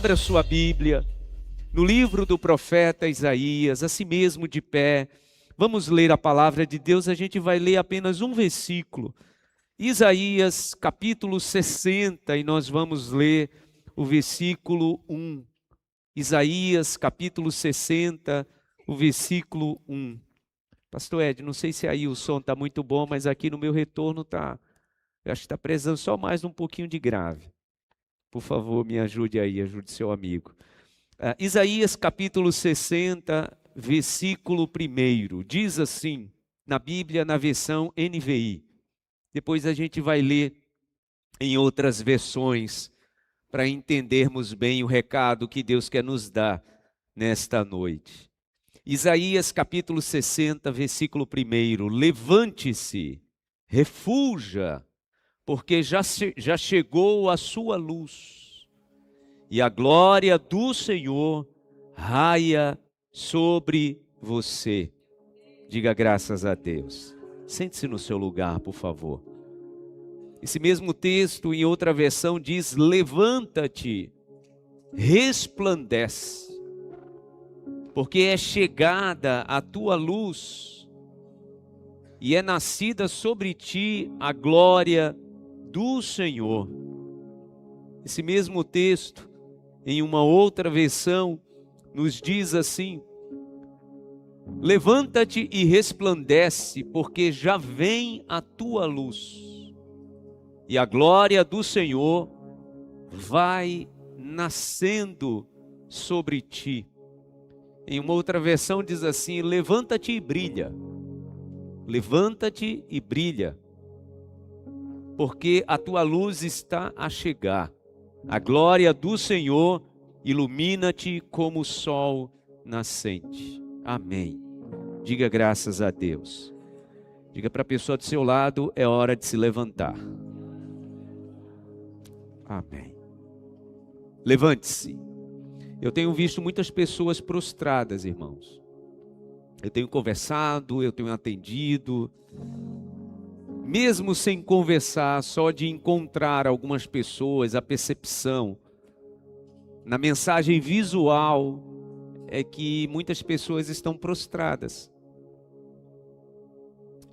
Abra sua Bíblia no livro do profeta Isaías, assim mesmo de pé. Vamos ler a palavra de Deus, a gente vai ler apenas um versículo. Isaías capítulo 60 e nós vamos ler o versículo 1. Isaías capítulo 60, o versículo 1. Pastor Ed, não sei se aí o som está muito bom, mas aqui no meu retorno está, eu acho que está precisando só mais um pouquinho de grave. Por favor, me ajude aí, ajude seu amigo. Isaías capítulo 60, versículo 1, diz assim, na Bíblia, na versão NVI. Depois a gente vai ler em outras versões, para entendermos bem o recado que Deus quer nos dar nesta noite. Isaías capítulo 60, versículo 1, levante-se, refulja, porque já chegou a sua luz, e a glória do Senhor raia sobre você. Diga graças a Deus. Sente-se no seu lugar, por favor. Esse mesmo texto, em outra versão, diz: levanta-te, resplandece, porque é chegada a tua luz, e é nascida sobre ti a glória do Senhor. Esse mesmo texto, em uma outra versão, nos diz assim: levanta-te e resplandece, porque já vem a tua luz, e a glória do Senhor vai nascendo sobre ti. Em uma outra versão diz assim: levanta-te e brilha. Levanta-te e brilha, porque a tua luz está a chegar. A glória do Senhor ilumina-te como o sol nascente. Amém. Diga graças a Deus. Diga para a pessoa do seu lado: é hora de se levantar. Amém. Levante-se. Eu tenho visto muitas pessoas prostradas, irmãos. Eu tenho conversado, eu tenho atendido. Mesmo sem conversar, só de encontrar algumas pessoas, a percepção na mensagem visual é que muitas pessoas estão prostradas.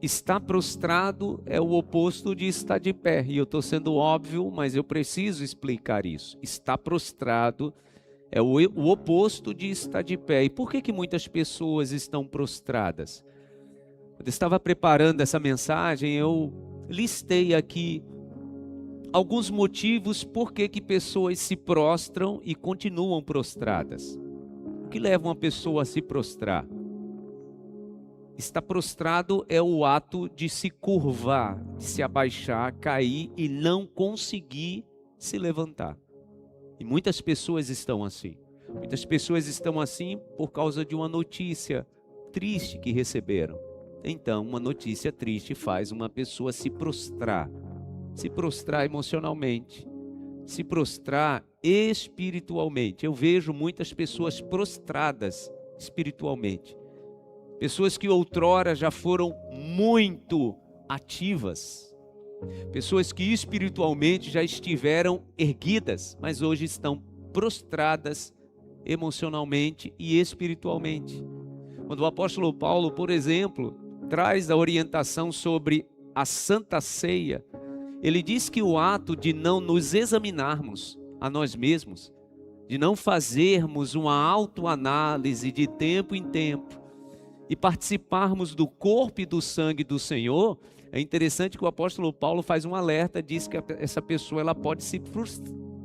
Estar prostrado é o oposto de estar de pé. E eu estou sendo óbvio, mas eu preciso explicar isso. Estar prostrado é o oposto de estar de pé. E por que muitas pessoas estão prostradas? Quando eu estava preparando essa mensagem, eu listei aqui alguns motivos por que pessoas se prostram e continuam prostradas. O que leva uma pessoa a se prostrar? Estar prostrado é o ato de se curvar, de se abaixar, cair e não conseguir se levantar. E muitas pessoas estão assim. Muitas pessoas estão assim por causa de uma notícia triste que receberam. Então, uma notícia triste faz uma pessoa se prostrar emocionalmente, se prostrar espiritualmente. Eu vejo muitas pessoas prostradas espiritualmente. Pessoas que outrora já foram muito ativas. Pessoas que espiritualmente já estiveram erguidas, mas hoje estão prostradas emocionalmente e espiritualmente. Quando o apóstolo Paulo, por exemplo, traz a orientação sobre a Santa Ceia, ele diz que o ato de não nos examinarmos a nós mesmos, de não fazermos uma autoanálise de tempo em tempo e participarmos do corpo e do sangue do Senhor, é interessante que o apóstolo Paulo faz um alerta, diz que essa pessoa ela pode se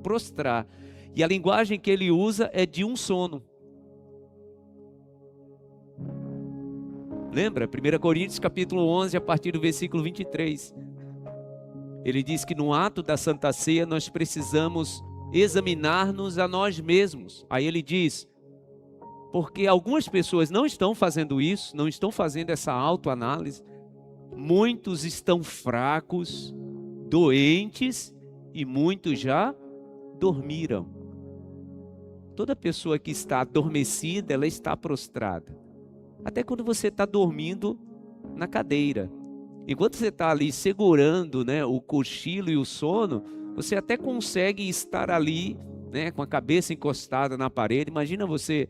prostrar. E a linguagem que ele usa é de um sono. Lembra? 1 Coríntios capítulo 11, a partir do versículo 23. Ele diz que no ato da Santa Ceia nós precisamos examinar-nos a nós mesmos. Aí ele diz: porque algumas pessoas não estão fazendo isso, não estão fazendo essa autoanálise. Muitos estão fracos, doentes e muitos já dormiram. Toda pessoa que está adormecida, ela está prostrada. Até quando você está dormindo na cadeira. Enquanto você está ali segurando, né, o cochilo e o sono, você até consegue estar ali né, com a cabeça encostada na parede. Imagina você,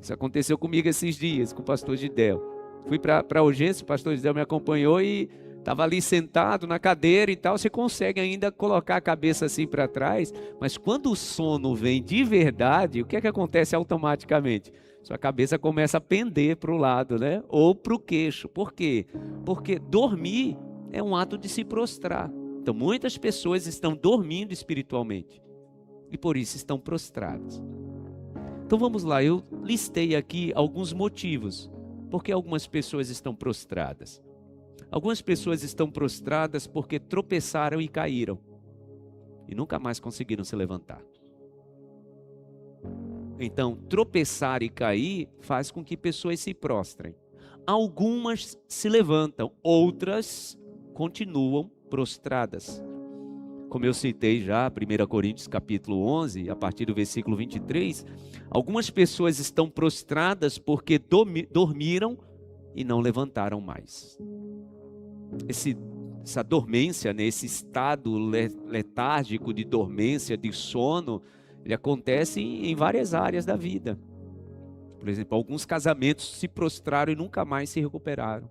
isso aconteceu comigo esses dias, com o pastor Gidel. Fui para a urgência, o pastor Gidel me acompanhou e estava ali sentado na cadeira e tal. Você consegue ainda colocar a cabeça assim para trás, mas quando o sono vem de verdade, o que é que acontece automaticamente? Sua cabeça começa a pender para o lado, né? Ou para o queixo. Por quê? Porque dormir é um ato de se prostrar. Então muitas pessoas estão dormindo espiritualmente e por isso estão prostradas. Então vamos lá, eu listei aqui alguns motivos porque algumas pessoas estão prostradas. Algumas pessoas estão prostradas porque tropeçaram e caíram e nunca mais conseguiram se levantar. Então, tropeçar e cair faz com que pessoas se prostrem. Algumas se levantam, outras continuam prostradas. Como eu citei já, 1 Coríntios capítulo 11, a partir do versículo 23, algumas pessoas estão prostradas porque dormiram e não levantaram mais. Essa dormência, né, esse estado letárgico de dormência, de sono, ele acontece em várias áreas da vida. Por exemplo, alguns casamentos se prostraram e nunca mais se recuperaram.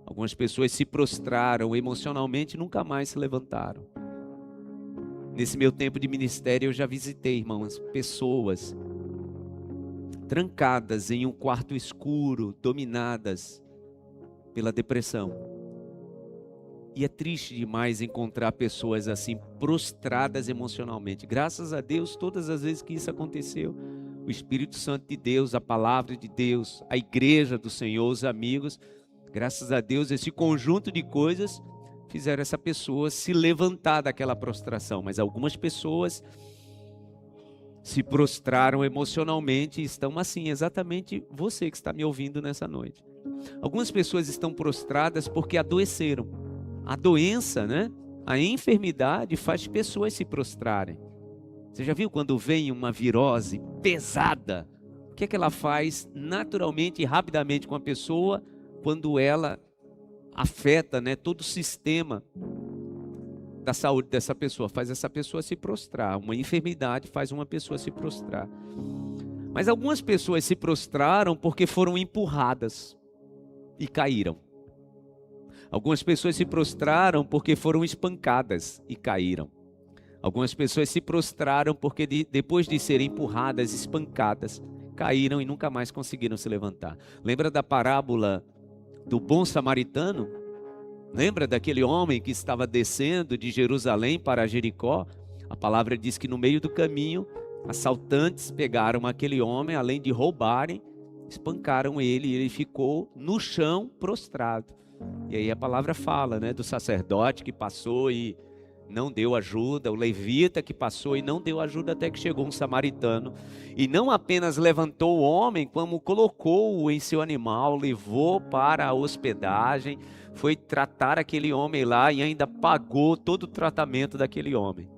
Algumas pessoas se prostraram emocionalmente e nunca mais se levantaram. Nesse meu tempo de ministério eu já visitei, irmãos, pessoas trancadas em um quarto escuro, dominadas pela depressão. E é triste demais encontrar pessoas assim, prostradas emocionalmente. Graças a Deus, todas as vezes que isso aconteceu, o Espírito Santo de Deus, a palavra de Deus, a igreja do Senhor, os amigos, graças a Deus, esse conjunto de coisas fizeram essa pessoa se levantar daquela prostração. Mas algumas pessoas se prostraram emocionalmente e estão assim, exatamente você que está me ouvindo nessa noite. Algumas pessoas estão prostradas porque adoeceram. A doença, né? A enfermidade faz pessoas se prostrarem. Você já viu quando vem uma virose pesada? O que é que ela faz naturalmente e rapidamente com a pessoa quando ela afeta, né, todo o sistema da saúde dessa pessoa? Faz essa pessoa se prostrar. Uma enfermidade faz uma pessoa se prostrar. Mas algumas pessoas se prostraram porque foram empurradas e caíram. Algumas pessoas se prostraram porque foram espancadas e caíram. Algumas pessoas se prostraram porque depois de serem empurradas, espancadas, caíram e nunca mais conseguiram se levantar. Lembra da parábola do bom samaritano? Lembra daquele homem que estava descendo de Jerusalém para Jericó? A palavra diz que no meio do caminho, assaltantes pegaram aquele homem, além de roubarem, espancaram ele e ele ficou no chão prostrado. E aí a palavra fala, né, do sacerdote que passou e não deu ajuda, o levita que passou e não deu ajuda até que chegou um samaritano. E não apenas levantou o homem, como colocou-o em seu animal, levou para a hospedagem, foi tratar aquele homem lá e ainda pagou todo o tratamento daquele homem.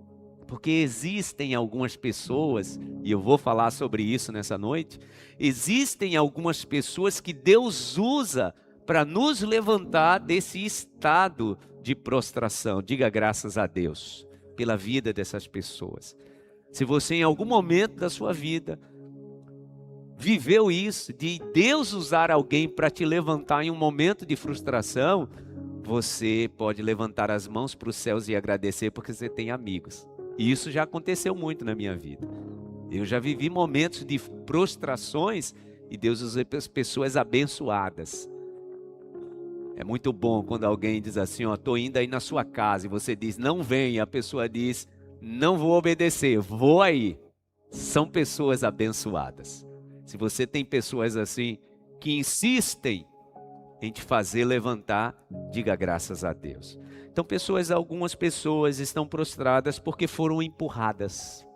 Porque existem algumas pessoas, e eu vou falar sobre isso nessa noite, existem algumas pessoas que Deus usa para nos levantar desse estado de prostração. Diga graças a Deus pela vida dessas pessoas. Se você em algum momento da sua vida viveu isso, de Deus usar alguém para te levantar em um momento de frustração, você pode levantar as mãos para os céus e agradecer porque você tem amigos. E isso já aconteceu muito na minha vida. Eu já vivi momentos de prostrações e Deus usa pessoas abençoadas. É muito bom quando alguém diz assim, ó, tô indo aí na sua casa, e você diz, não vem, e a pessoa diz, não vou obedecer, vou aí. São pessoas abençoadas. Se você tem pessoas assim, que insistem em te fazer levantar, diga graças a Deus. Então algumas pessoas estão prostradas porque foram empurradas.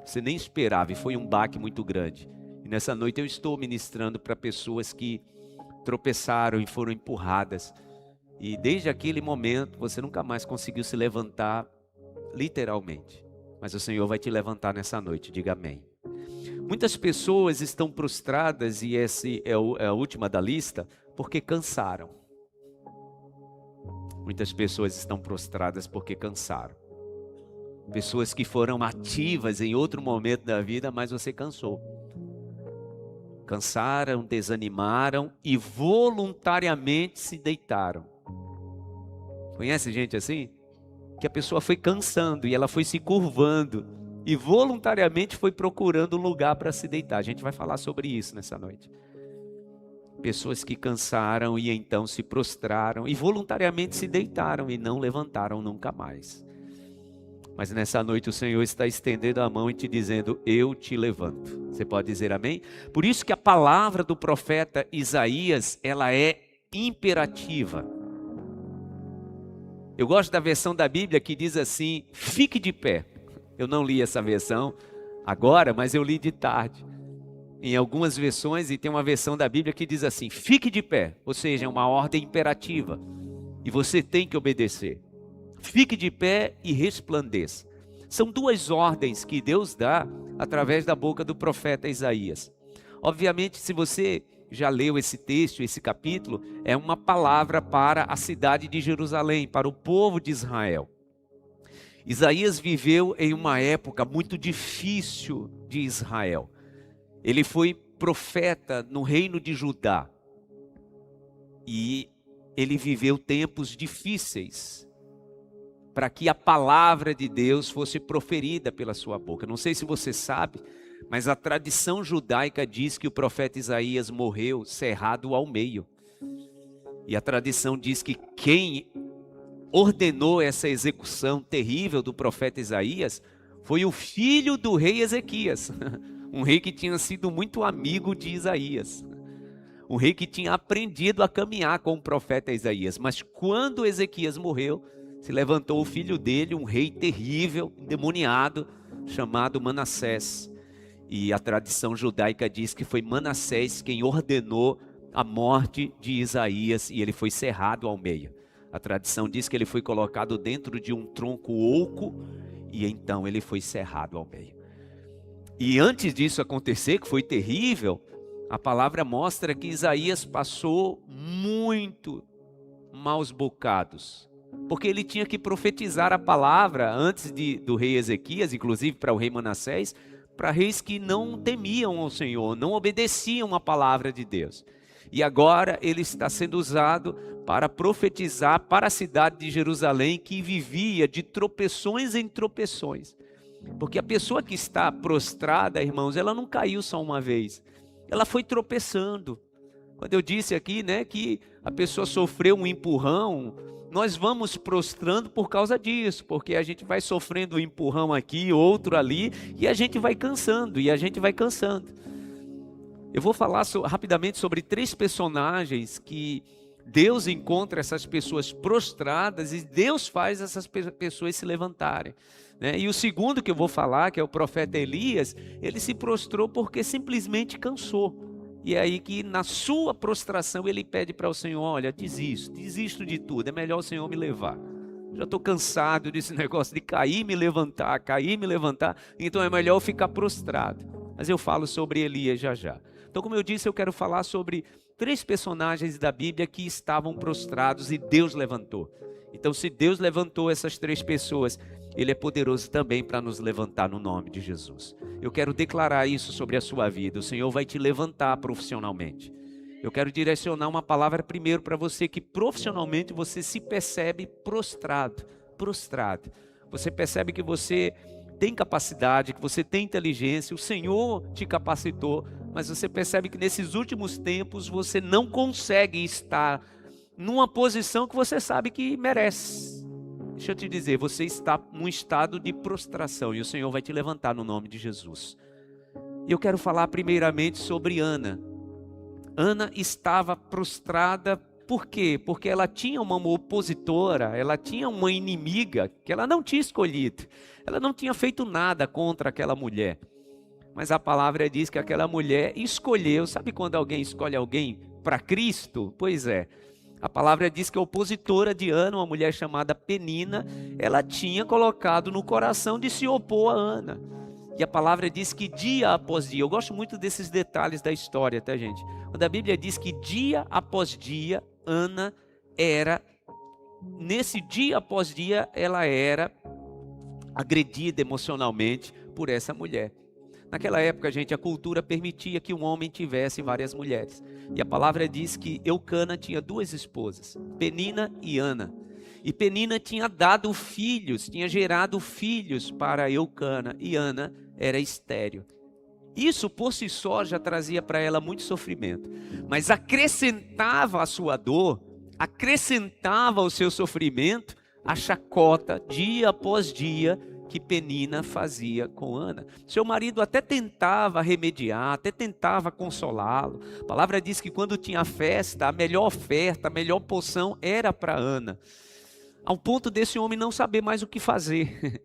Você nem esperava e foi um baque muito grande. E nessa noite eu estou ministrando para pessoas que tropeçaram e foram empurradas. E desde aquele momento você nunca mais conseguiu se levantar, literalmente. Mas o Senhor vai te levantar nessa noite, diga amém. Muitas pessoas estão prostradas, e essa é a última da lista, porque cansaram. Muitas pessoas estão prostradas porque cansaram. Pessoas que foram ativas em outro momento da vida, mas você cansou. Cansaram, desanimaram e voluntariamente se deitaram. Conhece gente assim? Que a pessoa foi cansando e ela foi se curvando e voluntariamente foi procurando um lugar para se deitar. A gente vai falar sobre isso nessa noite. Pessoas que cansaram e então se prostraram e voluntariamente se deitaram e não levantaram nunca mais. Mas nessa noite o Senhor está estendendo a mão e te dizendo: eu te levanto. Você pode dizer amém? Por isso que a palavra do profeta Isaías, ela é imperativa. Eu gosto da versão da Bíblia que diz assim: fique de pé. Eu não li essa versão agora, mas eu li de tarde. Em algumas versões, e tem uma versão da Bíblia que diz assim: fique de pé. Ou seja, é uma ordem imperativa. E você tem que obedecer. Fique de pé e resplandeça. São duas ordens que Deus dá através da boca do profeta Isaías. Obviamente, se você já leu esse texto, esse capítulo, é uma palavra para a cidade de Jerusalém, para o povo de Israel. Isaías viveu em uma época muito difícil de Israel. Ele foi profeta no reino de Judá. E ele viveu tempos difíceis para que a palavra de Deus fosse proferida pela sua boca. Não sei se você sabe, mas a tradição judaica diz que o profeta Isaías morreu cerrado ao meio. E a tradição diz que quem ordenou essa execução terrível do profeta Isaías foi o filho do rei Ezequias, um rei que tinha sido muito amigo de Isaías, um rei que tinha aprendido a caminhar com o profeta Isaías. Mas quando Ezequias morreu, se levantou o filho dele, um rei terrível, endemoniado, chamado Manassés. E a tradição judaica diz que foi Manassés quem ordenou a morte de Isaías e ele foi cerrado ao meio. A tradição diz que ele foi colocado dentro de um tronco oco e então ele foi cerrado ao meio. E antes disso acontecer, que foi terrível, a palavra mostra que Isaías passou muito maus bocados. Porque ele tinha que profetizar a palavra antes do rei Ezequias, inclusive para o rei Manassés, para reis que não temiam ao Senhor, não obedeciam a palavra de Deus. E agora ele está sendo usado para profetizar para a cidade de Jerusalém, que vivia de tropeções em tropeções. Porque a pessoa que está prostrada, irmãos, ela não caiu só uma vez, ela foi tropeçando. Quando eu disse aqui, né, que a pessoa sofreu um empurrão, nós vamos prostrando por causa disso, porque a gente vai sofrendo um empurrão aqui, outro ali, e a gente vai cansando, Eu vou falar rapidamente sobre 3 personagens que Deus encontra essas pessoas prostradas e Deus faz essas pessoas se levantarem. Né? E o segundo que eu vou falar, que é o profeta Elias, ele se prostrou porque simplesmente cansou. E é aí que na sua prostração ele pede para o Senhor: olha, desisto de tudo, é melhor o Senhor me levar. Já estou cansado desse negócio de cair e me levantar, então é melhor eu ficar prostrado. Mas eu falo sobre Elias já já. Então, como eu disse, eu quero falar sobre 3 personagens da Bíblia que estavam prostrados e Deus levantou. Então, se Deus levantou essas 3 pessoas, Ele é poderoso também para nos levantar no nome de Jesus. Eu quero declarar isso sobre a sua vida. O Senhor vai te levantar profissionalmente. Eu quero direcionar uma palavra primeiro para você, que profissionalmente você se percebe prostrado. Você percebe que você tem capacidade, que você tem inteligência, o Senhor te capacitou, mas você percebe que nesses últimos tempos você não consegue estar numa posição que você sabe que merece. Deixa eu te dizer, você está num estado de prostração e o Senhor vai te levantar no nome de Jesus. E eu quero falar primeiramente sobre Ana. Ana estava prostrada, por quê? Porque ela tinha uma opositora, ela tinha uma inimiga que ela não tinha escolhido. Ela não tinha feito nada contra aquela mulher. Mas a palavra diz que aquela mulher escolheu. Sabe quando alguém escolhe alguém para Cristo? Pois é. A palavra diz que a opositora de Ana, uma mulher chamada Penina, ela tinha colocado no coração de se opor a Ana. E a palavra diz que dia após dia, eu gosto muito desses detalhes da história, tá, gente? Quando a Bíblia diz que dia após dia, Ana era, nesse dia após dia, ela era agredida emocionalmente por essa mulher. Naquela época, gente, a cultura permitia que um homem tivesse várias mulheres. E a palavra diz que Eucana tinha duas esposas, Penina e Ana. E Penina tinha dado filhos, tinha gerado filhos para Eucana, e Ana era estéril. Isso por si só já trazia para ela muito sofrimento, mas acrescentava a sua dor, acrescentava o seu sofrimento, a chacota dia após dia que Penina fazia com Ana. Seu marido até tentava remediar, até tentava consolá-lo. A palavra diz que quando tinha festa, a melhor oferta, a melhor porção era para Ana. Ao ponto desse homem não saber mais o que fazer,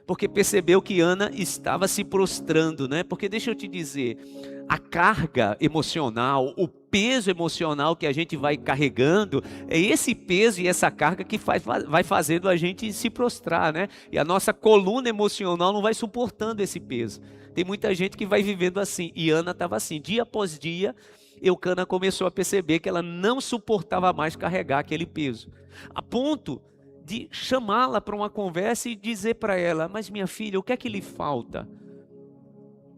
porque percebeu que Ana estava se prostrando, né? Porque deixa eu te dizer, a carga emocional, o peso emocional que a gente vai carregando, é esse peso e essa carga que vai fazendo a gente se prostrar, né? E a nossa coluna emocional não vai suportando esse peso. Tem muita gente que vai vivendo assim, e Ana estava assim, dia após dia, Eucana começou a perceber que ela não suportava mais carregar aquele peso, a ponto de chamá-la para uma conversa e dizer para ela: mas minha filha, o que é que lhe falta?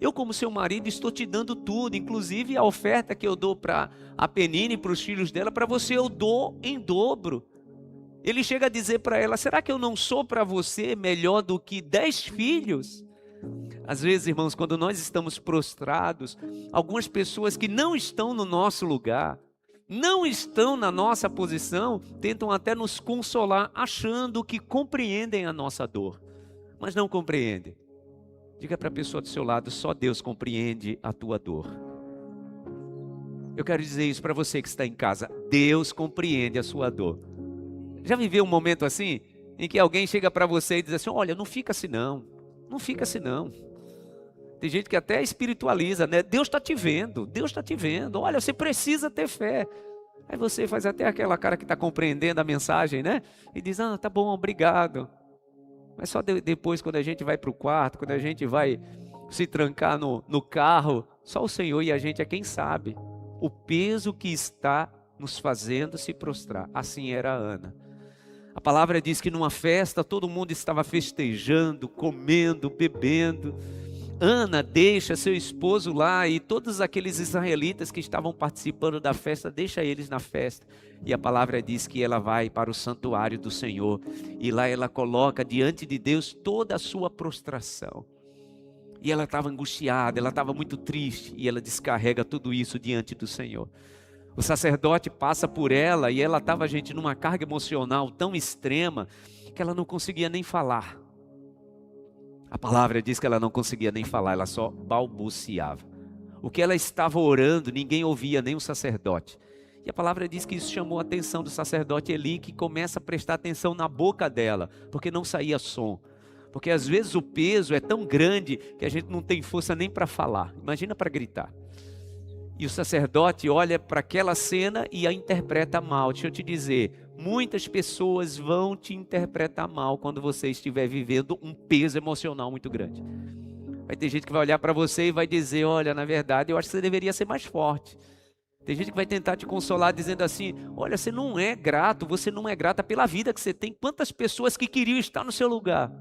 Eu, como seu marido, estou te dando tudo, inclusive a oferta que eu dou para a Penina e para os filhos dela, para você eu dou em dobro. Ele chega a dizer para ela: será que eu não sou para você melhor do que 10 filhos? Às vezes, irmãos, quando nós estamos prostrados, algumas pessoas que não estão no nosso lugar, não estão na nossa posição, tentam até nos consolar, achando que compreendem a nossa dor, mas não compreendem. Diga para a pessoa do seu lado: só Deus compreende a tua dor. Eu quero dizer isso para você que está em casa: Deus compreende a sua dor. Já viveu um momento assim, em que alguém chega para você e diz assim: olha, não fica assim não, não fica assim não. Tem gente que até espiritualiza, né? Deus está te vendo, Deus está te vendo. Olha, você precisa ter fé. Aí você faz até aquela cara que está compreendendo a mensagem, né? E diz: ah, tá bom, obrigado. Mas só depois, quando a gente vai para o quarto, quando a gente vai se trancar no carro, só o Senhor e a gente é quem sabe o peso que está nos fazendo se prostrar. Assim era a Ana. A palavra diz que numa festa todo mundo estava festejando, comendo, bebendo. Ana deixa seu esposo lá e todos aqueles israelitas que estavam participando da festa, deixa eles na festa. E a palavra diz que ela vai para o santuário do Senhor e lá ela coloca diante de Deus toda a sua prostração. E ela estava angustiada, ela estava muito triste e ela descarrega tudo isso diante do Senhor. O sacerdote passa por ela e ela estava, gente, numa carga emocional tão extrema que ela não conseguia nem falar. A palavra diz que ela não conseguia nem falar, ela só balbuciava. O que ela estava orando, ninguém ouvia, nem o sacerdote. E a palavra diz que isso chamou a atenção do sacerdote Eli, que começa a prestar atenção na boca dela, porque não saía som. Porque às vezes o peso é tão grande que a gente não tem força nem para falar. Imagina para gritar. E o sacerdote olha para aquela cena e a interpreta mal. Deixa eu te dizer, muitas pessoas vão te interpretar mal quando você estiver vivendo um peso emocional muito grande. Vai ter gente que vai olhar para você e vai dizer: olha, na verdade eu acho que você deveria ser mais forte. Tem gente que vai tentar te consolar dizendo assim: olha, você não é grato, você não é grata pela vida que você tem. Quantas pessoas que queriam estar no seu lugar?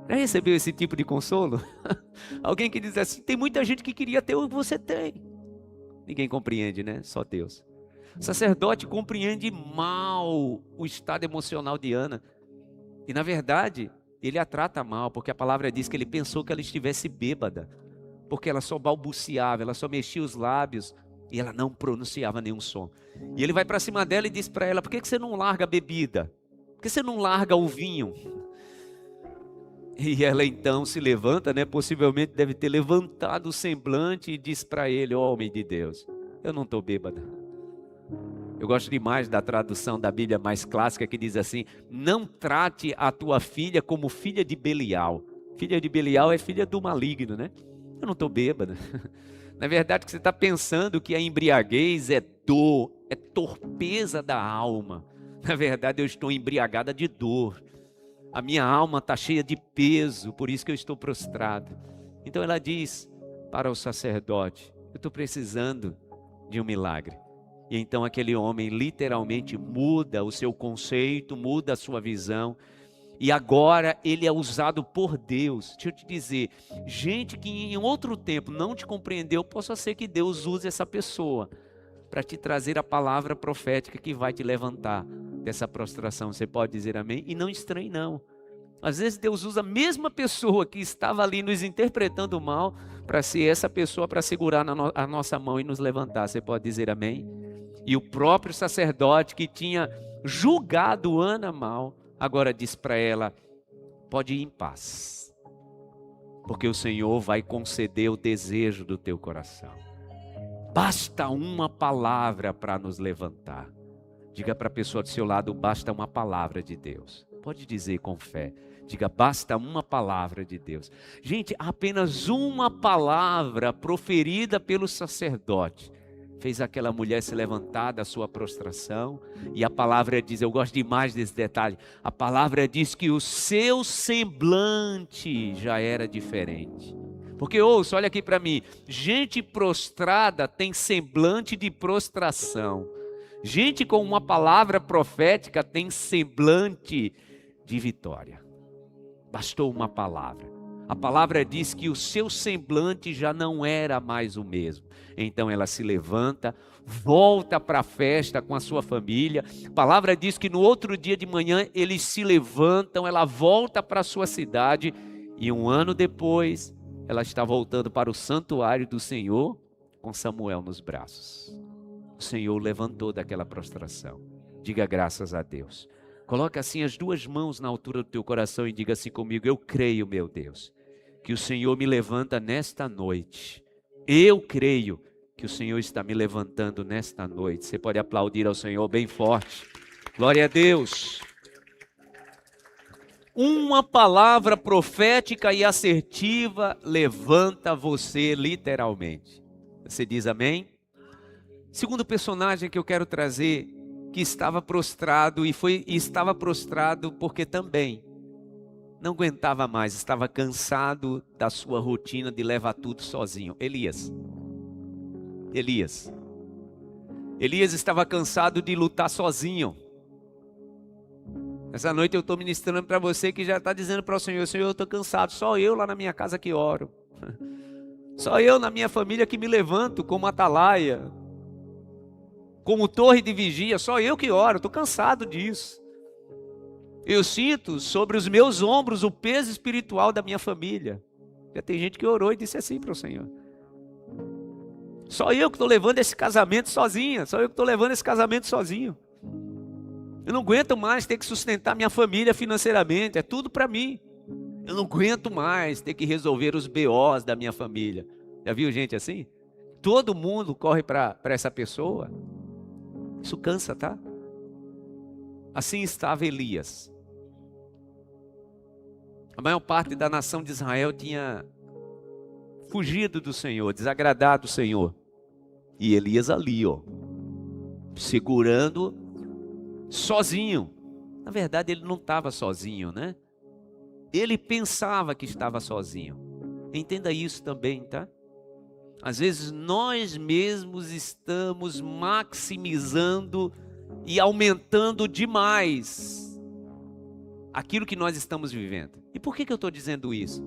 Já recebeu esse tipo de consolo? Alguém que diz assim: tem muita gente que queria ter o que você tem. Ninguém compreende, né? Só Deus. O sacerdote compreende mal o estado emocional de Ana. E na verdade, ele a trata mal, porque a palavra diz que ele pensou que ela estivesse bêbada. Porque ela só balbuciava, ela só mexia os lábios e ela não pronunciava nenhum som. E ele vai para cima dela e diz para ela: por que você não larga a bebida? Por que você não larga o vinho? E ela então se levanta, né? Possivelmente deve ter levantado o semblante e diz para ele: ó, homem de Deus, eu não estou bêbada. Eu gosto demais da tradução da Bíblia mais clássica que diz assim: não trate a tua filha como filha de Belial. Filha de Belial é filha do maligno, né? Eu não estou bêbada. Na verdade, que você está pensando que a embriaguez é dor, é torpeza da alma. Na verdade, eu estou embriagada de dor. A minha alma está cheia de peso, por isso que eu estou prostrado. Então ela diz para o sacerdote: eu estou precisando de um milagre. E então aquele homem literalmente muda o seu conceito, muda a sua visão. E agora ele é usado por Deus. Deixa eu te dizer, gente que em outro tempo não te compreendeu, possa ser que Deus use essa pessoa para te trazer a palavra profética que vai te levantar dessa prostração. Você pode dizer amém? E não estranhe não. Às vezes Deus usa a mesma pessoa que estava ali nos interpretando mal para ser essa pessoa para segurar a nossa mão e nos levantar. Você pode dizer amém? E o próprio sacerdote que tinha julgado Ana mal, agora diz para ela, pode ir em paz, porque o Senhor vai conceder o desejo do teu coração. Basta uma palavra para nos levantar. Diga para a pessoa do seu lado, basta uma palavra de Deus. Pode dizer com fé. Diga, basta uma palavra de Deus. Gente, apenas uma palavra proferida pelo sacerdote fez aquela mulher se levantar da sua prostração. E a palavra diz, eu gosto demais desse detalhe, a palavra diz que o seu semblante já era diferente. Porque ouça, olha aqui para mim, gente prostrada tem semblante de prostração. Gente com uma palavra profética tem semblante de vitória. Bastou uma palavra. A palavra diz que o seu semblante já não era mais o mesmo. Então ela se levanta, volta para a festa com a sua família. A palavra diz que no outro dia de manhã eles se levantam, ela volta para a sua cidade e um ano depois ela está voltando para o santuário do Senhor com Samuel nos braços. O Senhor levantou daquela prostração. Diga graças a Deus. Coloca assim as duas mãos na altura do teu coração e diga assim comigo, eu creio, meu Deus, que o Senhor me levanta nesta noite. Eu creio que o Senhor está me levantando nesta noite. Você pode aplaudir ao Senhor bem forte. Glória a Deus. Uma palavra profética e assertiva levanta você literalmente. Você diz amém? Segundo personagem que eu quero trazer, que estava prostrado e estava prostrado porque também não aguentava mais, estava cansado da sua rotina de levar tudo sozinho. Elias estava cansado de lutar sozinho. Essa noite eu estou ministrando para você que já está dizendo para o Senhor, Senhor, eu estou cansado, só eu lá na minha casa que oro. Só eu na minha família que me levanto como atalaia, como torre de vigia, só eu que oro, estou cansado disso. Eu sinto sobre os meus ombros o peso espiritual da minha família. Já tem gente que orou e disse assim para o Senhor. Só eu que estou levando esse casamento sozinha, só eu que estou levando esse casamento sozinho. Eu não aguento mais ter que sustentar minha família financeiramente, é tudo para mim. Eu não aguento mais ter que resolver os BOs da minha família. Já viu gente assim? Todo mundo corre para essa pessoa. Isso cansa, tá? Assim estava Elias. A maior parte da nação de Israel tinha fugido do Senhor, desagradado o Senhor. E Elias ali, ó, segurando, sozinho. Na verdade, ele não estava sozinho, né? Ele pensava que estava sozinho. Entenda isso também, tá? Às vezes nós mesmos estamos maximizando e aumentando demais aquilo que nós estamos vivendo. E por que eu estou dizendo isso?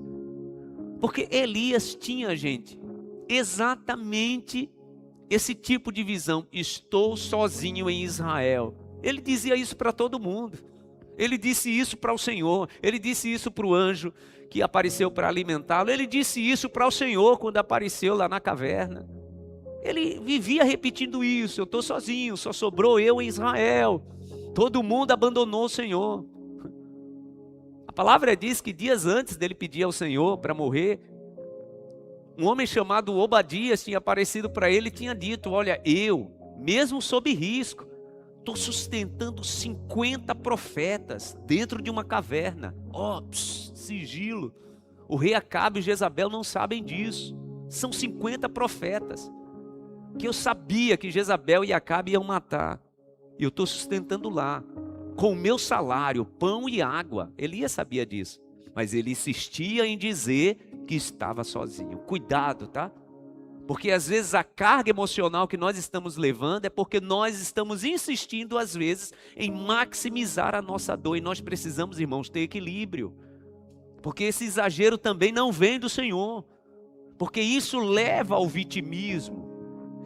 Porque Elias tinha, gente, exatamente esse tipo de visão. Estou sozinho em Israel. Ele dizia isso para todo mundo. Ele disse isso para o Senhor. Ele disse isso para o anjo que apareceu para alimentá-lo. Ele disse isso para o Senhor quando apareceu lá na caverna. Ele vivia repetindo isso. Eu estou sozinho, só sobrou eu em Israel. Todo mundo abandonou o Senhor. A palavra diz que dias antes dele pedir ao Senhor para morrer, um homem chamado Obadias tinha aparecido para ele e tinha dito, olha, eu, mesmo sob risco, estou sustentando 50 profetas dentro de uma caverna. Sigilo. O rei Acabe e Jezabel não sabem disso. São 50 profetas que eu sabia que Jezabel e Acabe iam matar. E eu estou sustentando lá, com o meu salário, pão e água. Elias sabia disso, mas ele insistia em dizer que estava sozinho. Cuidado, tá? Porque às vezes a carga emocional que nós estamos levando é porque nós estamos insistindo às vezes em maximizar a nossa dor. E nós precisamos, irmãos, ter equilíbrio. Porque esse exagero também não vem do Senhor. Porque isso leva ao vitimismo.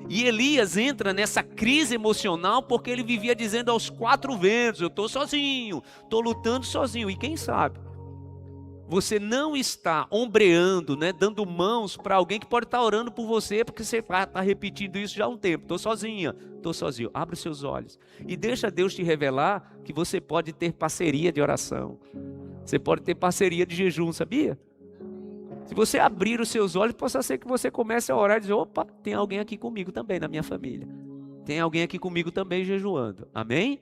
E Elias entra nessa crise emocional porque ele vivia dizendo aos quatro ventos: eu estou sozinho, estou lutando sozinho. E quem sabe você não está ombreando, né, dando mãos para alguém que pode estar orando por você, porque você está repetindo isso já há um tempo. Estou sozinha, estou sozinho. Abre os seus olhos e deixa Deus te revelar que você pode ter parceria de oração. Você pode ter parceria de jejum, sabia? Se você abrir os seus olhos, possa ser que você comece a orar e dizer: opa, tem alguém aqui comigo também na minha família. Tem alguém aqui comigo também jejuando. Amém?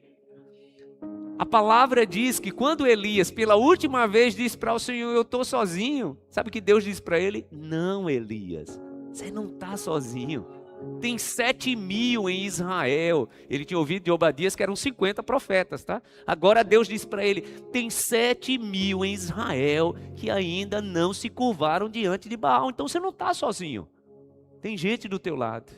A palavra diz que quando Elias, pela última vez, disse para o Senhor: eu estou sozinho. Sabe o que Deus disse para ele? Não, Elias, você não está sozinho. Tem 7.000 em Israel. Ele tinha ouvido de Obadias que eram 50 profetas, tá? Agora Deus disse para ele: tem 7.000 em Israel que ainda não se curvaram diante de Baal. Então você não está sozinho. Tem gente do teu lado.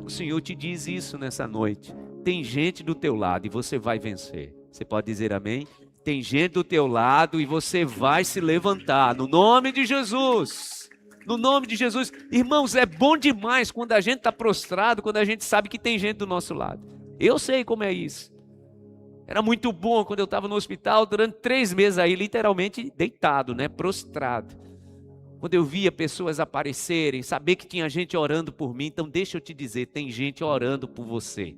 O Senhor te diz isso nessa noite. Tem gente do teu lado e você vai vencer. Você pode dizer amém? Tem gente do teu lado e você vai se levantar. No nome de Jesus. No nome de Jesus. Irmãos, é bom demais quando a gente está prostrado, quando a gente sabe que tem gente do nosso lado. Eu sei como é isso. Era muito bom quando eu estava no hospital durante 3 meses aí, literalmente deitado, né? Prostrado. Quando eu via pessoas aparecerem, saber que tinha gente orando por mim. Então deixa eu te dizer, tem gente orando por você.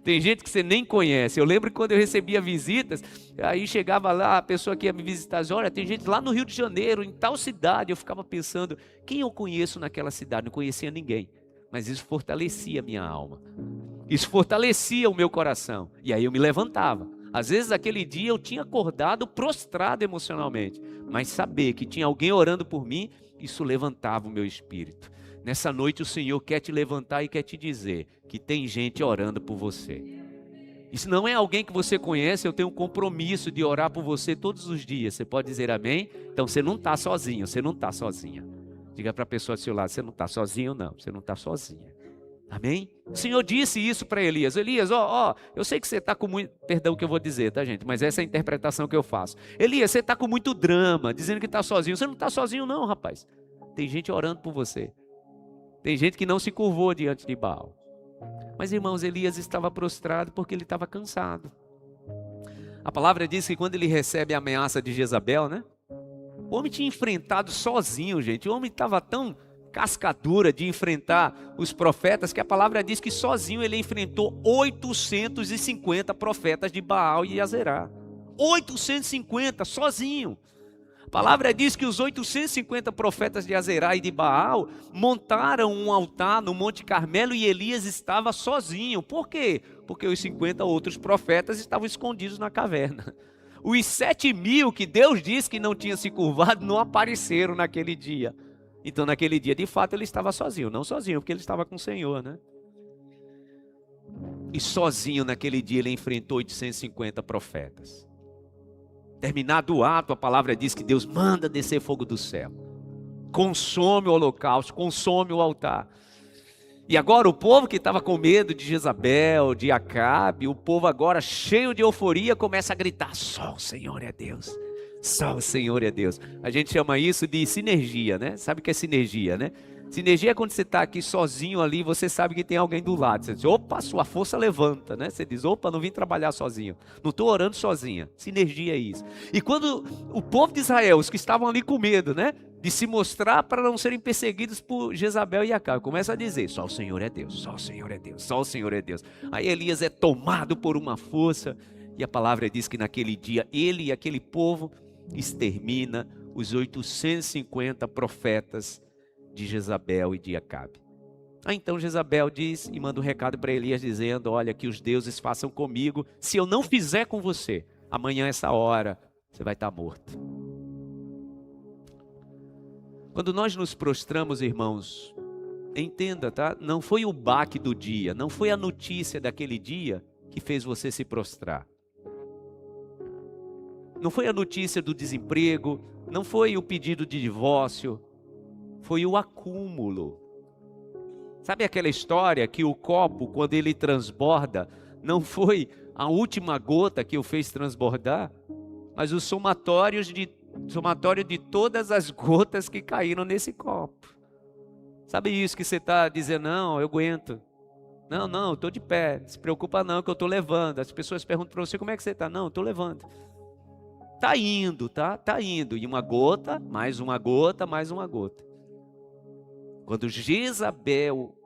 Tem gente que você nem conhece. Eu lembro que quando eu recebia visitas, aí chegava lá, a pessoa que ia me visitar, dizia: olha, tem gente lá no Rio de Janeiro, em tal cidade. Eu ficava pensando, quem eu conheço naquela cidade? Não conhecia ninguém. Mas isso fortalecia a minha alma. Isso fortalecia o meu coração. E aí eu me levantava. Às vezes aquele dia eu tinha acordado prostrado emocionalmente. Mas saber que tinha alguém orando por mim, isso levantava o meu espírito. Nessa noite o Senhor quer te levantar e quer te dizer que tem gente orando por você. E se não é alguém que você conhece, eu tenho um compromisso de orar por você todos os dias. Você pode dizer amém? Então você não está sozinho, você não está sozinha. Diga para a pessoa do seu lado: você não está sozinho não, você não está sozinha. Amém? O Senhor disse isso para Elias: Elias, eu sei que você está com muito... Perdão o que eu vou dizer, tá, gente? Mas essa é a interpretação que eu faço. Elias, você está com muito drama, dizendo que está sozinho. Você não está sozinho não, rapaz. Tem gente orando por você. Tem gente que não se curvou diante de Baal. Mas, irmãos, Elias estava prostrado porque ele estava cansado. A palavra diz que quando ele recebe a ameaça de Jezabel, né? O homem tinha enfrentado sozinho, gente. O homem estava tão cascadura de enfrentar os profetas que a palavra diz que sozinho ele enfrentou 850 profetas de Baal e Azerá. 850 sozinho. A palavra diz que os 850 profetas de Azerá e de Baal montaram um altar no Monte Carmelo e Elias estava sozinho. Por quê? Porque os 50 outros profetas estavam escondidos na caverna. Os 7.000 que Deus disse que não tinham se curvado não apareceram naquele dia. Então naquele dia de fato ele estava sozinho. Não sozinho porque ele estava com o Senhor, né? E sozinho naquele dia ele enfrentou 850 profetas. Terminado o ato, a palavra diz que Deus manda descer fogo do céu. Consome o holocausto, consome o altar. E agora o povo que estava com medo de Jezabel, de Acabe, o povo agora cheio de euforia começa a gritar: só o Senhor é Deus. Só o Senhor é Deus. A gente chama isso de sinergia, né? Sabe o que é sinergia, né? Sinergia é quando você está aqui sozinho ali, você sabe que tem alguém do lado. Você diz: opa, sua força levanta, né? Você diz: opa, não vim trabalhar sozinho. Não estou orando sozinha. Sinergia é isso. E quando o povo de Israel, os que estavam ali com medo, né? De se mostrar para não serem perseguidos por Jezabel e Acabe, começa a dizer: só o Senhor é Deus, só o Senhor é Deus, só o Senhor é Deus. Aí Elias é tomado por uma força. E a palavra diz que naquele dia ele e aquele povo extermina os 850 profetas de Jezabel e de Acabe. Então Jezabel diz e manda um recado para Elias dizendo: olha, que os deuses façam comigo, se eu não fizer com você, amanhã essa hora você vai estar morto. Quando nós nos prostramos, irmãos, entenda, tá? Não foi o baque do dia, não foi a notícia daquele dia que fez você se prostrar. Não foi a notícia do desemprego, não foi o pedido de divórcio, foi o acúmulo. Sabe aquela história que o copo, quando ele transborda, não foi a última gota que o fez transbordar, mas o somatório de todas as gotas que caíram nesse copo. Sabe isso que você está dizendo? Não, eu aguento. Não, eu estou de pé. Não se preocupa não, que eu estou levando. As pessoas perguntam para você, como é que você está? Não, eu estou levando. Está indo, tá? Está indo. E uma gota, mais uma gota, mais uma gota. Quando Jezabel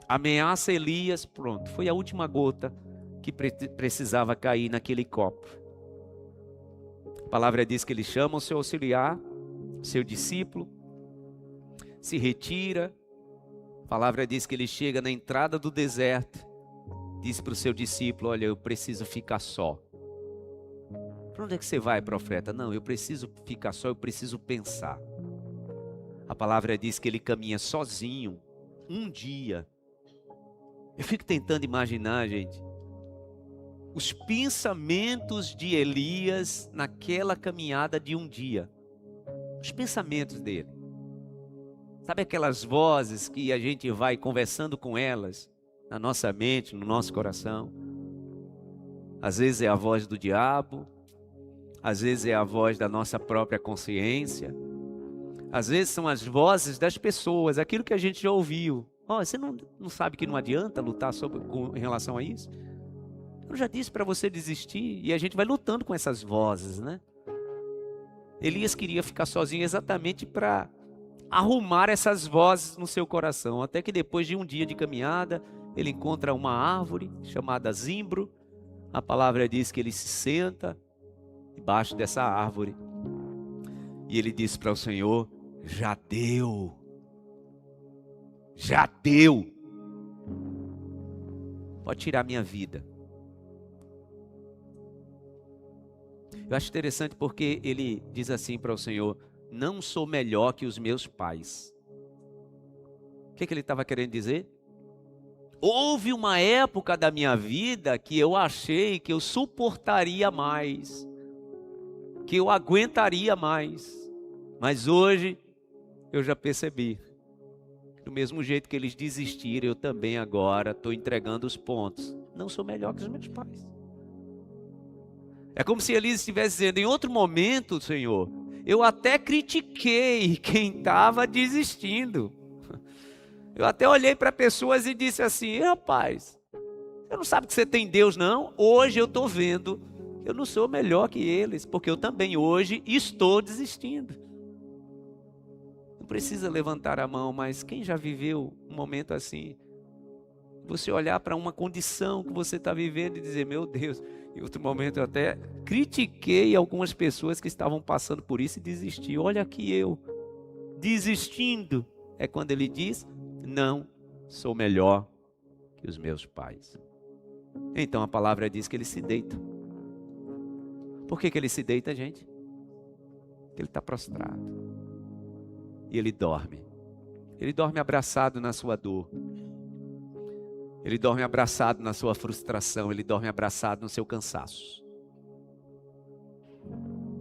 ameaça Elias, pronto, foi a última gota que precisava cair naquele copo. A palavra diz que ele chama o seu auxiliar, seu discípulo, se retira. A palavra diz que ele chega na entrada do deserto, diz para o seu discípulo, olha, eu preciso ficar só. Para onde é que você vai, profeta? Não, eu preciso ficar só, eu preciso pensar. A palavra diz que ele caminha sozinho, um dia. Eu fico tentando imaginar, gente, os pensamentos de Elias naquela caminhada de um dia. Os pensamentos dele. Sabe aquelas vozes que a gente vai conversando com elas, na nossa mente, no nosso coração? Às vezes é a voz do diabo, às vezes é a voz da nossa própria consciência, às vezes são as vozes das pessoas, aquilo que a gente já ouviu. Você não sabe que não adianta lutar em relação a isso? Eu já disse para você desistir, e a gente vai lutando com essas vozes, né? Elias queria ficar sozinho exatamente para arrumar essas vozes no seu coração, até que depois de um dia de caminhada, ele encontra uma árvore chamada zimbro. A palavra diz que ele se senta debaixo dessa árvore, e ele diz para o Senhor, já deu, pode tirar minha vida. Eu acho interessante porque ele diz assim para o Senhor, não sou melhor que os meus pais. O que ele estava querendo dizer? Houve uma época da minha vida que eu achei que eu suportaria mais, que eu aguentaria mais, mas hoje eu já percebi, do mesmo jeito que eles desistiram, eu também agora estou entregando os pontos. Não sou melhor que os meus pais. É como se Elias estivesse dizendo, em outro momento, Senhor, eu até critiquei quem estava desistindo. Eu até olhei para pessoas e disse assim, rapaz, você não sabe que você tem Deus não? Hoje eu estou vendo, eu não sou melhor que eles, porque eu também hoje estou desistindo. Não precisa levantar a mão, mas quem já viveu um momento assim? Você olhar para uma condição que você está vivendo e dizer, meu Deus, em outro momento eu até critiquei algumas pessoas que estavam passando por isso e desisti. Olha aqui eu, desistindo. É quando ele diz, não sou melhor que os meus pais. Então a palavra diz que ele se deita. Por que ele se deita, gente? Porque ele está prostrado. E ele dorme. Ele dorme abraçado na sua dor. Ele dorme abraçado na sua frustração. Ele dorme abraçado no seu cansaço.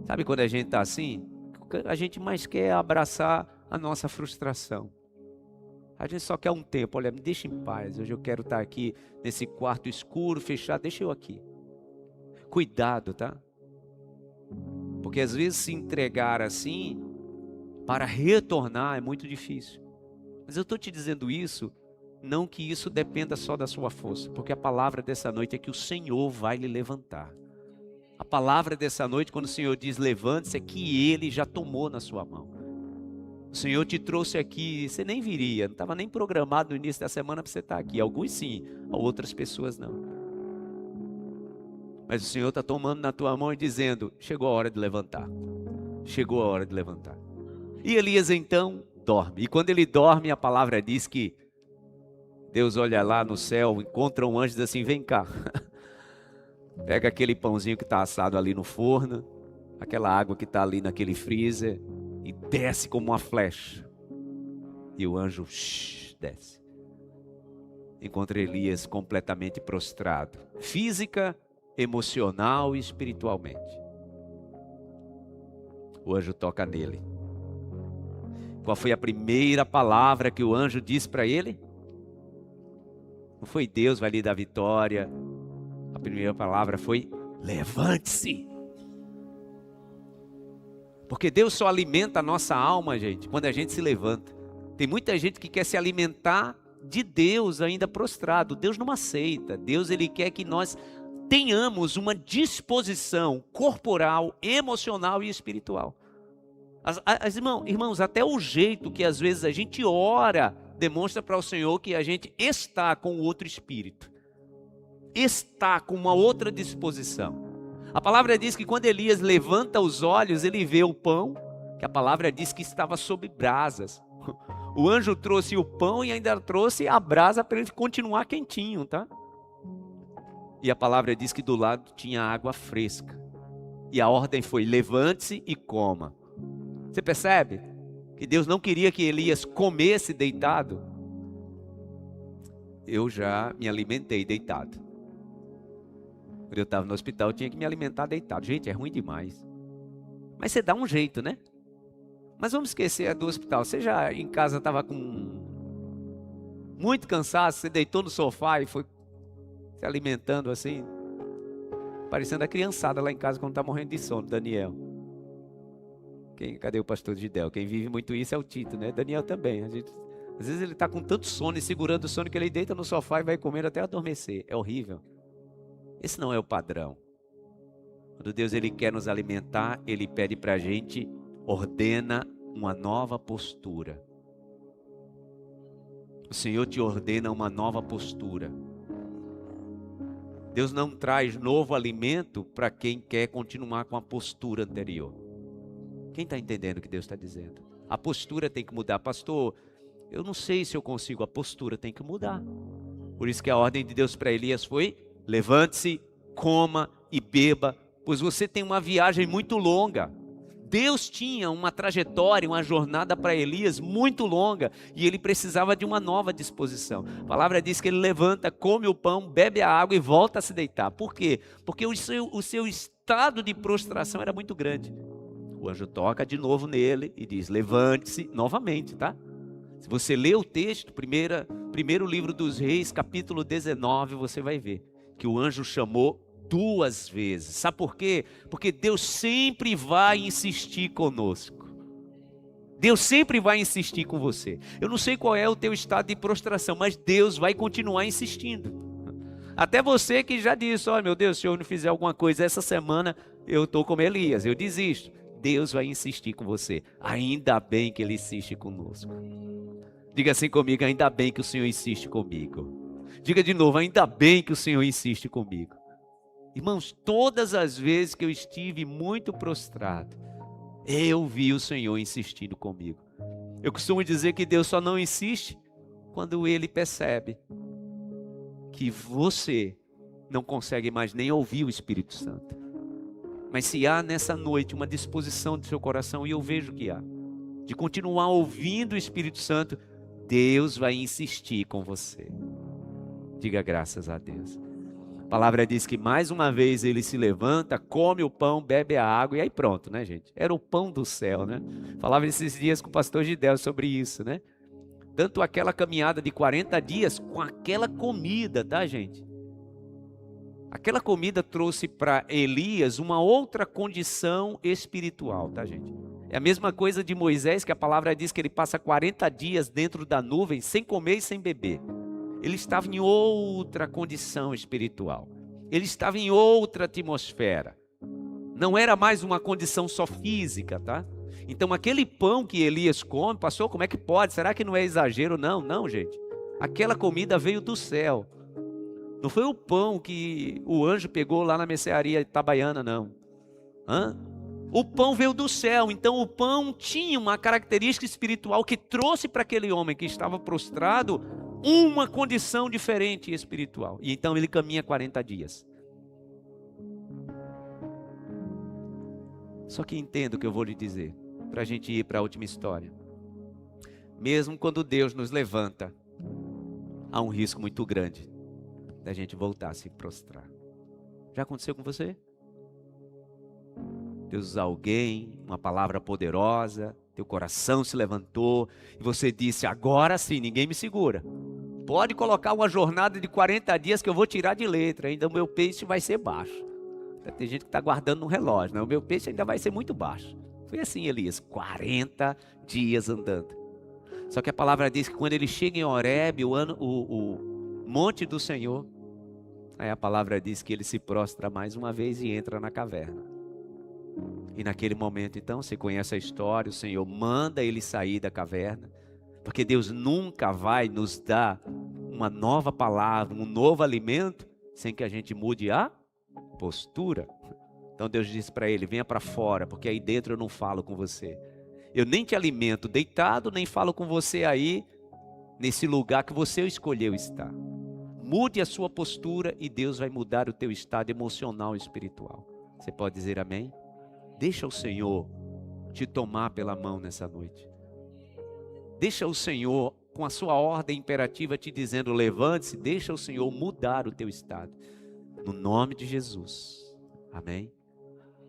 Sabe quando a gente está assim? A gente mais quer abraçar a nossa frustração. A gente só quer um tempo. Olha, me deixa em paz. Hoje eu quero estar aqui nesse quarto escuro, fechado. Deixa eu aqui. Cuidado, tá? Porque às vezes se entregar assim, para retornar é muito difícil. Mas eu estou te dizendo isso, não que isso dependa só da sua força, porque a palavra dessa noite é que o Senhor vai lhe levantar. A palavra dessa noite, quando o Senhor diz levante-se, é que Ele já tomou na sua mão. O Senhor te trouxe aqui, você nem viria, não estava nem programado no início da semana para você estar aqui. Alguns sim, outras pessoas não. Mas o Senhor está tomando na tua mão e dizendo, chegou a hora de levantar. Chegou a hora de levantar. E Elias então dorme. E quando ele dorme, a palavra diz que Deus olha lá no céu, encontra um anjo e diz assim, vem cá. Pega aquele pãozinho que está assado ali no forno, aquela água que está ali naquele freezer, e desce como uma flecha. E o anjo desce. Encontra Elias completamente prostrado. Física, emocional e espiritualmente. O anjo toca nele. Qual foi a primeira palavra que o anjo disse para ele? Não foi Deus vai lhe dar vitória. A primeira palavra foi levante-se. Porque Deus só alimenta a nossa alma, gente, quando a gente se levanta. Tem muita gente que quer se alimentar de Deus ainda prostrado. Deus não aceita. Deus, Ele quer que nós tenhamos uma disposição corporal, emocional e espiritual. Irmãos, até o jeito que às vezes a gente ora demonstra para o Senhor que a gente está com outro espírito. Está com uma outra disposição. A palavra diz que quando Elias levanta os olhos, ele vê o pão, que a palavra diz que estava sob brasas. O anjo trouxe o pão e ainda trouxe a brasa para ele continuar quentinho, tá? E a palavra diz que do lado tinha água fresca. E a ordem foi: levante-se e coma. Você percebe que Deus não queria que Elias comesse deitado? Eu já me alimentei deitado. Quando eu estava no hospital, eu tinha que me alimentar deitado. Gente, é ruim demais. Mas você dá um jeito, né? Mas vamos esquecer do hospital. Você já em casa estava com muito cansaço, você deitou no sofá e foi se alimentando assim, parecendo a criançada lá em casa quando está morrendo de sono, Daniel. Cadê o pastor Gidel? Quem vive muito isso é o Tito, né? Daniel também. Às vezes ele está com tanto sono e segurando o sono que ele deita no sofá e vai comer até adormecer. É horrível. Esse não é o padrão. Quando Deus Ele quer nos alimentar, Ele pede para a gente, ordena uma nova postura. O Senhor te ordena uma nova postura. Deus não traz novo alimento para quem quer continuar com a postura anterior. Quem está entendendo o que Deus está dizendo? A postura tem que mudar. Pastor, eu não sei se eu consigo, a postura tem que mudar. Por isso que a ordem de Deus para Elias foi: levante-se, coma e beba, pois você tem uma viagem muito longa. Deus tinha uma trajetória, uma jornada para Elias muito longa, e ele precisava de uma nova disposição. A palavra diz que ele levanta, come o pão, bebe a água e volta a se deitar. Por quê? Porque o seu estado de prostração era muito grande. O anjo toca de novo nele e diz: levante-se novamente, tá? Se você ler o texto, primeiro livro dos Reis, capítulo 19, você vai ver que o anjo chamou 2 vezes. Sabe por quê? Porque Deus sempre vai insistir conosco. Deus sempre vai insistir com você. Eu não sei qual é o teu estado de prostração, mas Deus vai continuar insistindo. Até você que já disse: olha, meu Deus, se eu não fizer alguma coisa essa semana, eu estou como Elias, eu desisto. Deus vai insistir com você. Ainda bem que Ele insiste conosco. Diga assim comigo: ainda bem que o Senhor insiste comigo. Diga de novo: ainda bem que o Senhor insiste comigo. Irmãos, todas as vezes que eu estive muito prostrado, eu vi o Senhor insistindo comigo. Eu costumo dizer que Deus só não insiste quando Ele percebe que você não consegue mais nem ouvir o Espírito Santo. Mas se há nessa noite uma disposição do seu coração, e eu vejo que há, de continuar ouvindo o Espírito Santo, Deus vai insistir com você. Diga graças a Deus. A palavra diz que mais uma vez ele se levanta, come o pão, bebe a água, e aí pronto, né, gente? Era o pão do céu, né? Falava esses dias com o pastor Gidel sobre isso, né? Tanto aquela caminhada de 40 dias com aquela comida, tá, gente? Aquela comida trouxe para Elias uma outra condição espiritual, tá, gente? É a mesma coisa de Moisés, que a palavra diz que ele passa 40 dias dentro da nuvem, sem comer e sem beber. Ele estava em outra condição espiritual. Ele estava em outra atmosfera. Não era mais uma condição só física, tá? Então aquele pão que Elias come, pastor, como é que pode? Será que não é exagero? Não, não, gente. Aquela comida veio do céu. Não foi o pão que o anjo pegou lá na mercearia Itabaiana, não. O pão veio do céu, então o pão tinha uma característica espiritual que trouxe para aquele homem que estava prostrado uma condição diferente espiritual. E então ele caminha 40 dias. Só que entenda o que eu vou lhe dizer, para a gente ir para a última história. Mesmo quando Deus nos levanta, há um risco muito grande da gente voltar a se prostrar. Já aconteceu com você? Deus usou alguém, uma palavra poderosa, teu coração se levantou e você disse: agora sim, ninguém me segura. Pode colocar uma jornada de 40 dias que eu vou tirar de letra, ainda o meu peixe vai ser baixo. Tem gente que está guardando no relógio, né? O meu peixe ainda vai ser muito baixo. Foi assim, Elias, 40 dias andando. Só que a palavra diz que quando ele chega em Horebe, o monte do Senhor, aí a palavra diz que ele se prostra mais uma vez e entra na caverna. E naquele momento, então, você conhece a história, o Senhor manda ele sair da caverna, porque Deus nunca vai nos dar uma nova palavra, um novo alimento, sem que a gente mude a postura. Então Deus disse para ele, venha para fora, porque aí dentro eu não falo com você. Eu nem te alimento deitado, nem falo com você aí, nesse lugar que você escolheu estar. Mude a sua postura e Deus vai mudar o teu estado emocional e espiritual. Você pode dizer amém? Deixa o Senhor te tomar pela mão nessa noite. Deixa o Senhor, com a sua ordem imperativa, te dizendo, levante-se, deixa o Senhor mudar o teu estado. No nome de Jesus. Amém?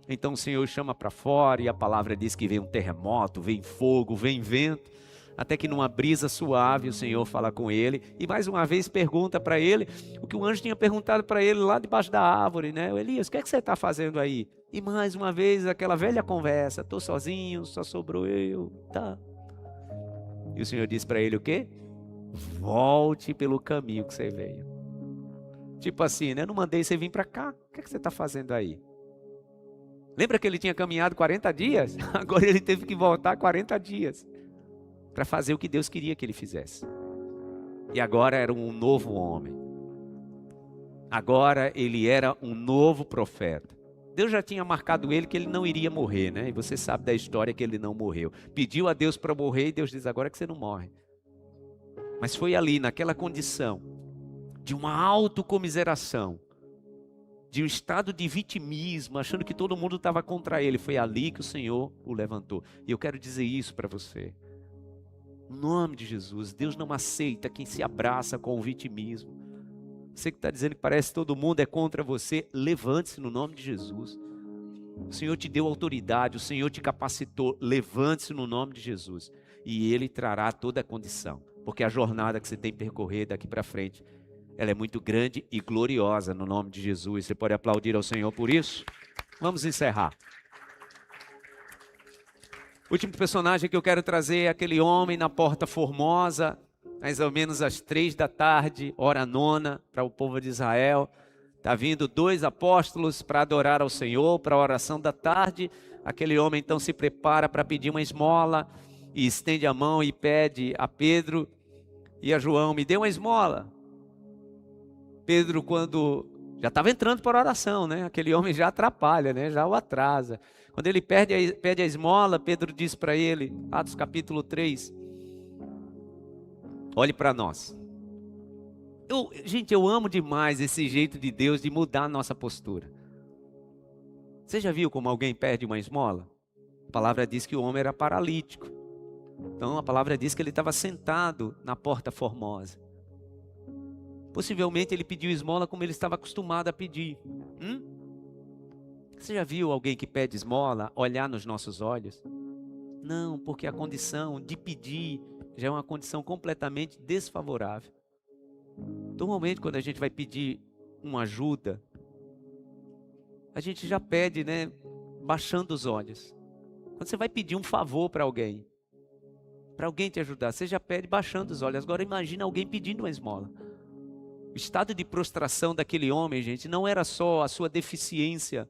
Então o Senhor chama para fora e a palavra diz que vem um terremoto, vem fogo, vem vento. Até que numa brisa suave o Senhor fala com ele. E mais uma vez pergunta para ele o que o anjo tinha perguntado para ele lá debaixo da árvore, né? Elias, o que é que você está fazendo aí? E mais uma vez aquela velha conversa. Estou sozinho, só sobrou eu. Tá. E o Senhor disse para ele o quê? Volte pelo caminho que você veio. Tipo assim, né? Eu não mandei você vir para cá. O que é que você está fazendo aí? Lembra que ele tinha caminhado 40 dias? Agora ele teve que voltar 40 dias. Para fazer o que Deus queria que ele fizesse. E agora era um novo homem. Agora ele era um novo profeta. Deus já tinha marcado ele que ele não iria morrer, né? E você sabe da história que ele não morreu. Pediu a Deus para morrer e Deus diz, agora que você não morre. Mas foi ali, naquela condição, de uma autocomiseração, de um estado de vitimismo, achando que todo mundo estava contra ele. Foi ali que o Senhor o levantou. E eu quero dizer isso para você. No nome de Jesus, Deus não aceita quem se abraça com o vitimismo. Você que está dizendo que parece que todo mundo é contra você, levante-se no nome de Jesus. O Senhor te deu autoridade, o Senhor te capacitou, levante-se no nome de Jesus. E Ele trará toda a condição, porque a jornada que você tem que percorrer daqui para frente, ela é muito grande e gloriosa no nome de Jesus. Você pode aplaudir ao Senhor por isso? Vamos encerrar. O último personagem que eu quero trazer é aquele homem na Porta Formosa, mais ou menos às 3 da tarde, hora nona, para o povo de Israel. Está vindo 2 apóstolos para adorar ao Senhor, para a oração da tarde. Aquele homem então se prepara para pedir uma esmola e estende a mão e pede a Pedro e a João, me dê uma esmola. Pedro, quando já estava entrando para a oração, né? Aquele homem já atrapalha, né? Já o atrasa. Quando ele pede a esmola, Pedro diz para ele, Atos capítulo 3, olhe para nós. Gente, eu amo demais esse jeito de Deus de mudar a nossa postura. Você já viu como alguém pede uma esmola? A palavra diz que o homem era paralítico. Então a palavra diz que ele estava sentado na Porta Formosa. Possivelmente ele pediu esmola como ele estava acostumado a pedir. Você já viu alguém que pede esmola olhar nos nossos olhos? Não, porque a condição de pedir já é uma condição completamente desfavorável. Normalmente quando a gente vai pedir uma ajuda, a gente já pede, né, baixando os olhos. Quando você vai pedir um favor para alguém te ajudar, você já pede baixando os olhos. Agora imagina alguém pedindo uma esmola. O estado de prostração daquele homem, gente, não era só a sua deficiência,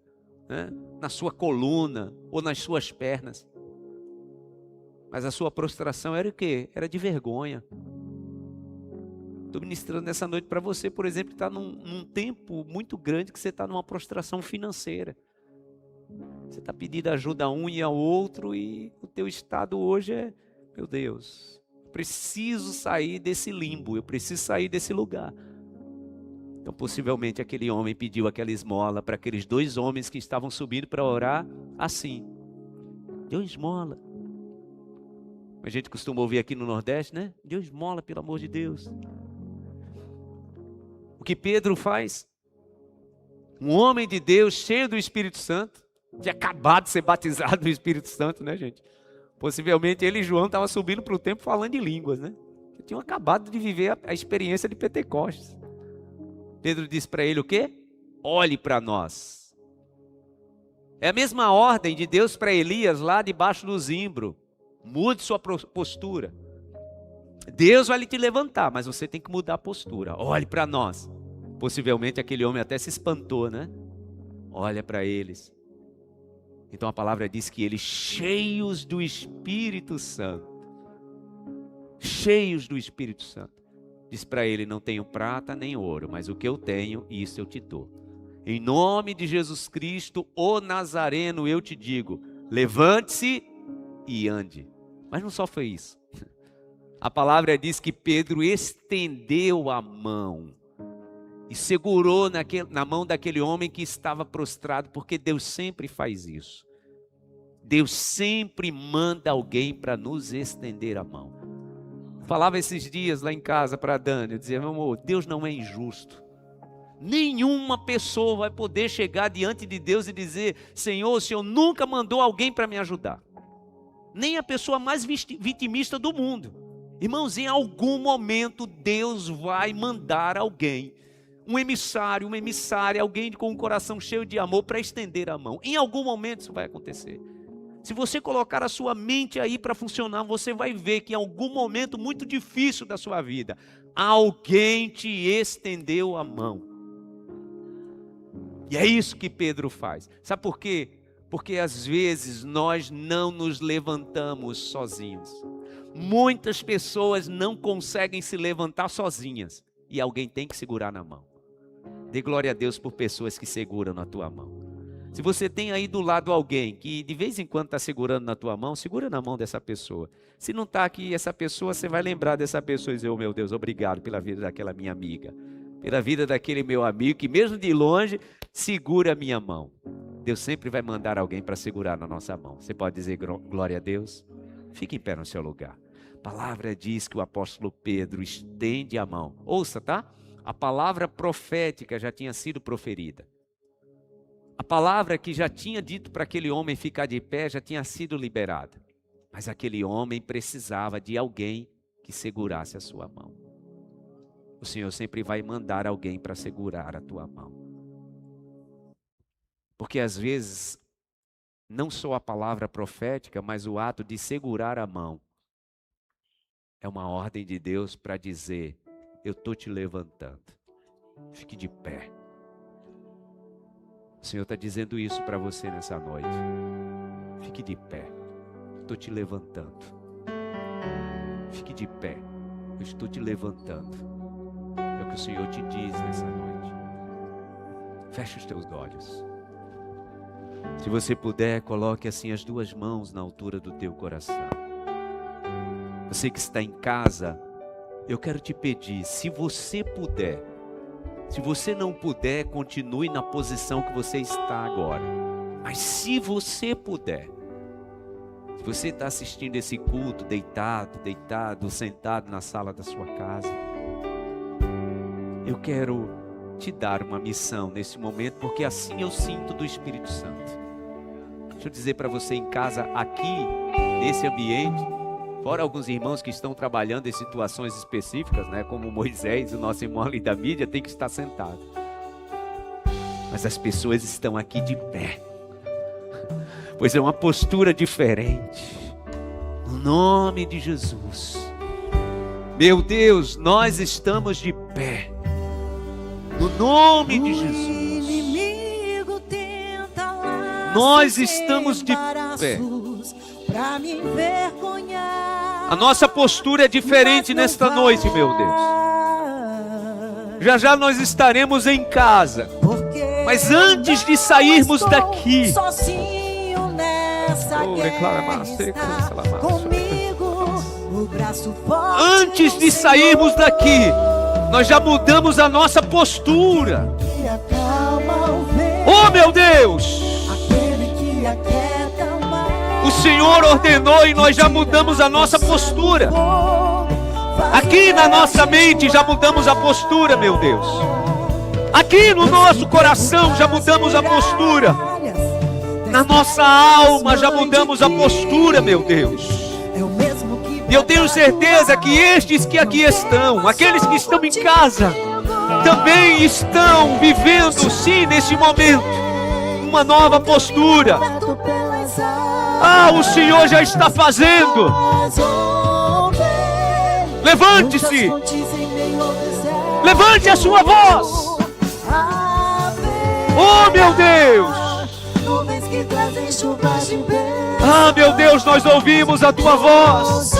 né, na sua coluna ou nas suas pernas. Mas a sua prostração era o quê? Era de vergonha. Estou ministrando nessa noite para você, por exemplo, que está num tempo muito grande que você está numa prostração financeira. Você está pedindo ajuda a um e ao outro e o teu estado hoje é, meu Deus, preciso sair desse limbo, eu preciso sair desse lugar. Então possivelmente aquele homem pediu aquela esmola para aqueles 2 homens que estavam subindo para orar assim. Deu esmola. A gente costuma ouvir aqui no Nordeste, né? Deu esmola, pelo amor de Deus. O que Pedro faz? Um homem de Deus cheio do Espírito Santo, tinha acabado de ser batizado no Espírito Santo, né, gente? Possivelmente ele e João estavam subindo para o templo falando em línguas, né? Tinham acabado de viver a experiência de Pentecostes. Pedro disse para ele o quê? Olhe para nós. É a mesma ordem de Deus para Elias lá debaixo do zimbro. Mude sua postura. Deus vai te levantar, mas você tem que mudar a postura. Olhe para nós. Possivelmente aquele homem até se espantou, né? Olha para eles. Então a palavra diz que eles, cheios do Espírito Santo, diz para ele: não tenho prata nem ouro, mas o que eu tenho, isso eu te dou. Em nome de Jesus Cristo, o Nazareno, eu te digo, levante-se e ande. Mas não só foi isso. A palavra diz que Pedro estendeu a mão e segurou na mão daquele homem que estava prostrado, porque Deus sempre faz isso. Deus sempre manda alguém para nos estender a mão. Falava esses dias lá em casa para a Dani, eu dizia: meu amor, Deus não é injusto. Nenhuma pessoa vai poder chegar diante de Deus e dizer: Senhor, o Senhor nunca mandou alguém para me ajudar. Nem a pessoa mais vitimista do mundo. Irmãos, em algum momento Deus vai mandar alguém, um emissário, uma emissária, alguém com um coração cheio de amor para estender a mão. Em algum momento isso vai acontecer. Se você colocar a sua mente aí para funcionar, você vai ver que em algum momento muito difícil da sua vida, alguém te estendeu a mão. E é isso que Pedro faz. Sabe por quê? Porque às vezes nós não nos levantamos sozinhos. Muitas pessoas não conseguem se levantar sozinhas. E alguém tem que segurar na mão. Dê glória a Deus por pessoas que seguram na tua mão. Se você tem aí do lado alguém que de vez em quando está segurando na tua mão, segura na mão dessa pessoa. Se não está aqui essa pessoa, você vai lembrar dessa pessoa e dizer: oh meu Deus, obrigado pela vida daquela minha amiga. Pela vida daquele meu amigo que mesmo de longe segura a minha mão. Deus sempre vai mandar alguém para segurar na nossa mão. Você pode dizer glória a Deus? Fique em pé no seu lugar. A palavra diz que o apóstolo Pedro estende a mão. Ouça, tá? A palavra profética já tinha sido proferida. A palavra que já tinha dito para aquele homem ficar de pé já tinha sido liberada. Mas aquele homem precisava de alguém que segurasse a sua mão. O Senhor sempre vai mandar alguém para segurar a tua mão. Porque às vezes, não só a palavra profética, mas o ato de segurar a mão é uma ordem de Deus para dizer: eu estou te levantando. Fique de pé. O Senhor está dizendo isso para você nessa noite. Fique de pé. Estou te levantando. Fique de pé. Eu estou te levantando. É o que o Senhor te diz nessa noite. Feche os teus olhos. Se você puder, coloque assim as duas mãos na altura do teu coração. Você que está em casa, eu quero te pedir, se você puder, se você não puder, continue na posição que você está agora. Mas se você puder, se você está assistindo esse culto deitado, sentado na sala da sua casa, eu quero te dar uma missão nesse momento, porque assim eu sinto do Espírito Santo. Deixa eu dizer para você em casa, aqui, nesse ambiente, fora alguns irmãos que estão trabalhando em situações específicas, né, como Moisés, o nosso irmão ali da mídia, tem que estar sentado. Mas as pessoas estão aqui de pé, pois é uma postura diferente. No nome de Jesus. Meu Deus, nós estamos de pé. No nome de Jesus. Nós estamos de pé. A nossa postura é diferente nesta noite, meu Deus. Já já nós estaremos em casa. Mas antes de sairmos daqui, antes de sairmos daqui, nós já mudamos a nossa postura. Oh meu Deus! O Senhor ordenou e nós já mudamos a nossa postura. Aqui na nossa mente já mudamos a postura, meu Deus. Aqui no nosso coração já mudamos a postura. Na nossa alma já mudamos a postura, meu Deus. E eu tenho certeza que estes que aqui estão, aqueles que estão em casa, também estão vivendo, sim, nesse momento, uma nova postura. Ah, o Senhor já está fazendo. Levante-se. Levante a sua voz. Oh, meu Deus. Ah, meu Deus, nós ouvimos a tua voz.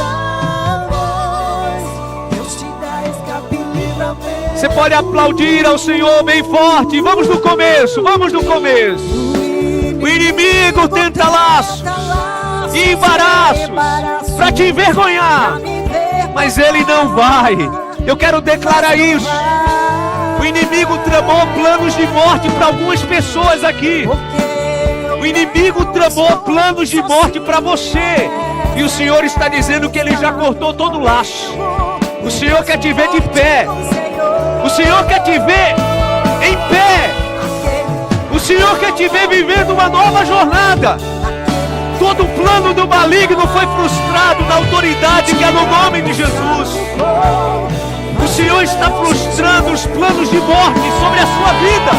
Você pode aplaudir ao Senhor bem forte. Vamos no começo, vamos no começo. O inimigo tenta laços e embaraços para te envergonhar, mas ele não vai. Eu quero declarar isso. O inimigo tramou planos de morte para algumas pessoas aqui. O inimigo tramou planos de morte para você. E o Senhor está dizendo que ele já cortou todo o laço. O Senhor quer te ver de pé. O Senhor quer te ver em pé. O Senhor quer te ver vivendo uma nova jornada. Todo o plano do maligno foi frustrado na autoridade que é no nome de Jesus. O Senhor está frustrando os planos de morte sobre a sua vida.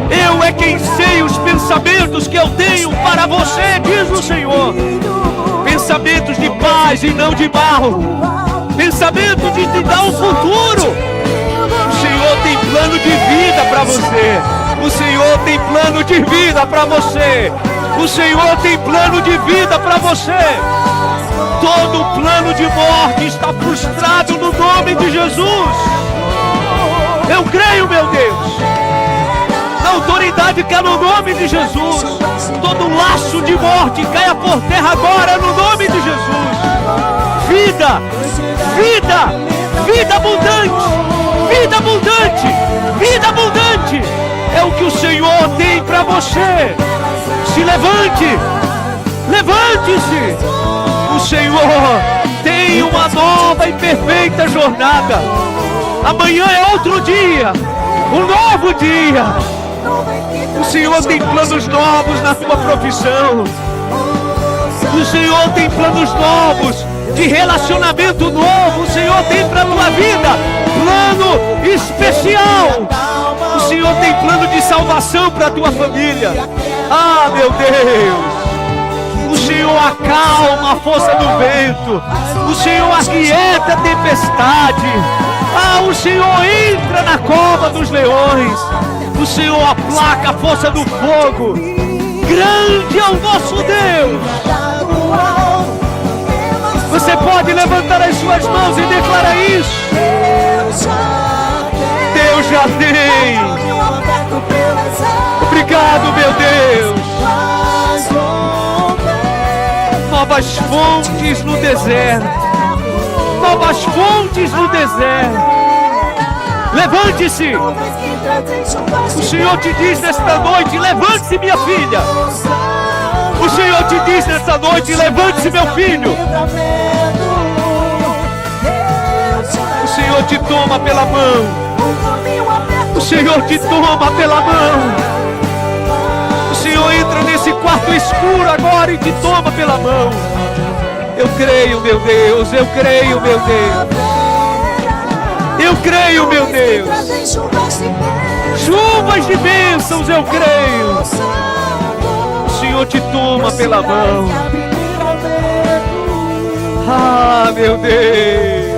Eu é quem sei os pensamentos que eu tenho para você, diz o Senhor. Pensamentos de paz e não de mal. Pensamento de te dar um futuro. O Senhor tem plano de vida para você. O Senhor tem plano de vida para você. O Senhor tem plano de vida para você. Todo plano de morte está frustrado no nome de Jesus. Eu creio, meu Deus. Na autoridade que é no nome de Jesus. Todo laço de morte caia por terra agora no nome de Jesus. Vida, vida, vida abundante, vida abundante, vida abundante. É o que o Senhor tem para você. Se levante, levante-se. O Senhor tem uma nova e perfeita jornada. Amanhã é outro dia, um novo dia. O Senhor tem planos novos na tua profissão. O Senhor tem planos novos de relacionamento novo. O Senhor tem para a tua vida plano especial. O Senhor tem plano de salvação para a tua família. Ah, meu Deus. O Senhor acalma a força do vento. O Senhor aquieta a tempestade. Ah, o Senhor entra na cova dos leões. O Senhor aplaca a força do fogo. Grande é o nosso Deus. Você pode levantar as suas mãos e declarar isso. Deus já tem. Obrigado, meu Deus. Novas fontes no deserto. Novas fontes no deserto. Levante-se. O Senhor te diz nesta noite: levante-se, minha filha. O Senhor te diz nesta noite: levante-se, meu filho. O Senhor te toma pela mão. O Senhor te toma pela mão. O Senhor entra nesse quarto escuro agora e te toma pela mão. Eu creio, meu Deus. Eu creio, meu Deus. Eu creio, meu Deus. Chuvas de bênçãos, eu creio. O Senhor te toma pela mão. Ah, meu Deus.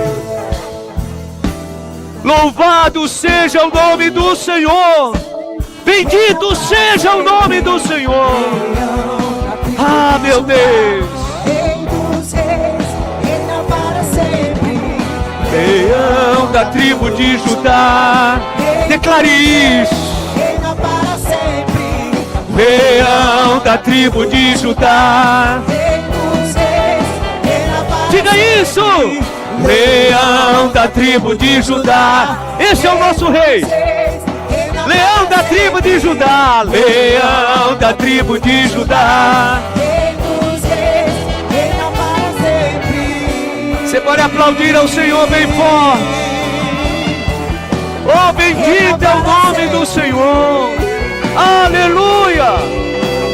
Louvado seja o nome do Senhor. Bendito seja o nome do Senhor. Ah, meu Deus. Leão da tribo de Judá, declare isso. Leão da tribo de Judá, diga isso. Leão da tribo de Judá, esse é o nosso rei. Leão da tribo de Judá, leão da tribo de Judá. Você pode aplaudir ao Senhor bem forte. Oh, bendito é o nome do Senhor. Aleluia.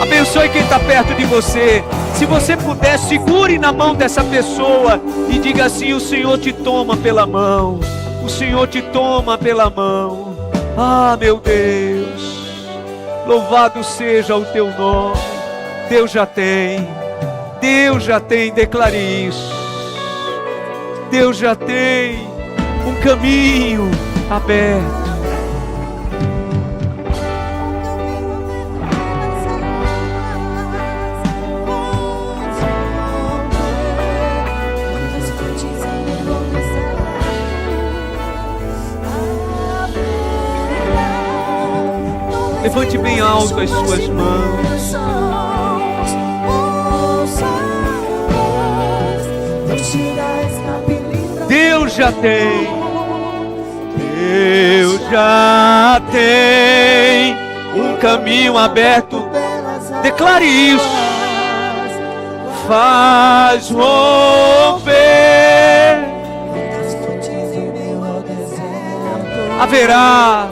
Abençoe quem está perto de você. Se você puder, segure na mão dessa pessoa e diga assim: o Senhor te toma pela mão. O Senhor te toma pela mão. Ah, meu Deus, louvado seja o teu nome. Deus já tem, declare isso. Deus já tem um caminho aberto. Levante bem alto as suas mãos. Deus já tem, um caminho aberto. Declare isso. Faz romper. Haverá.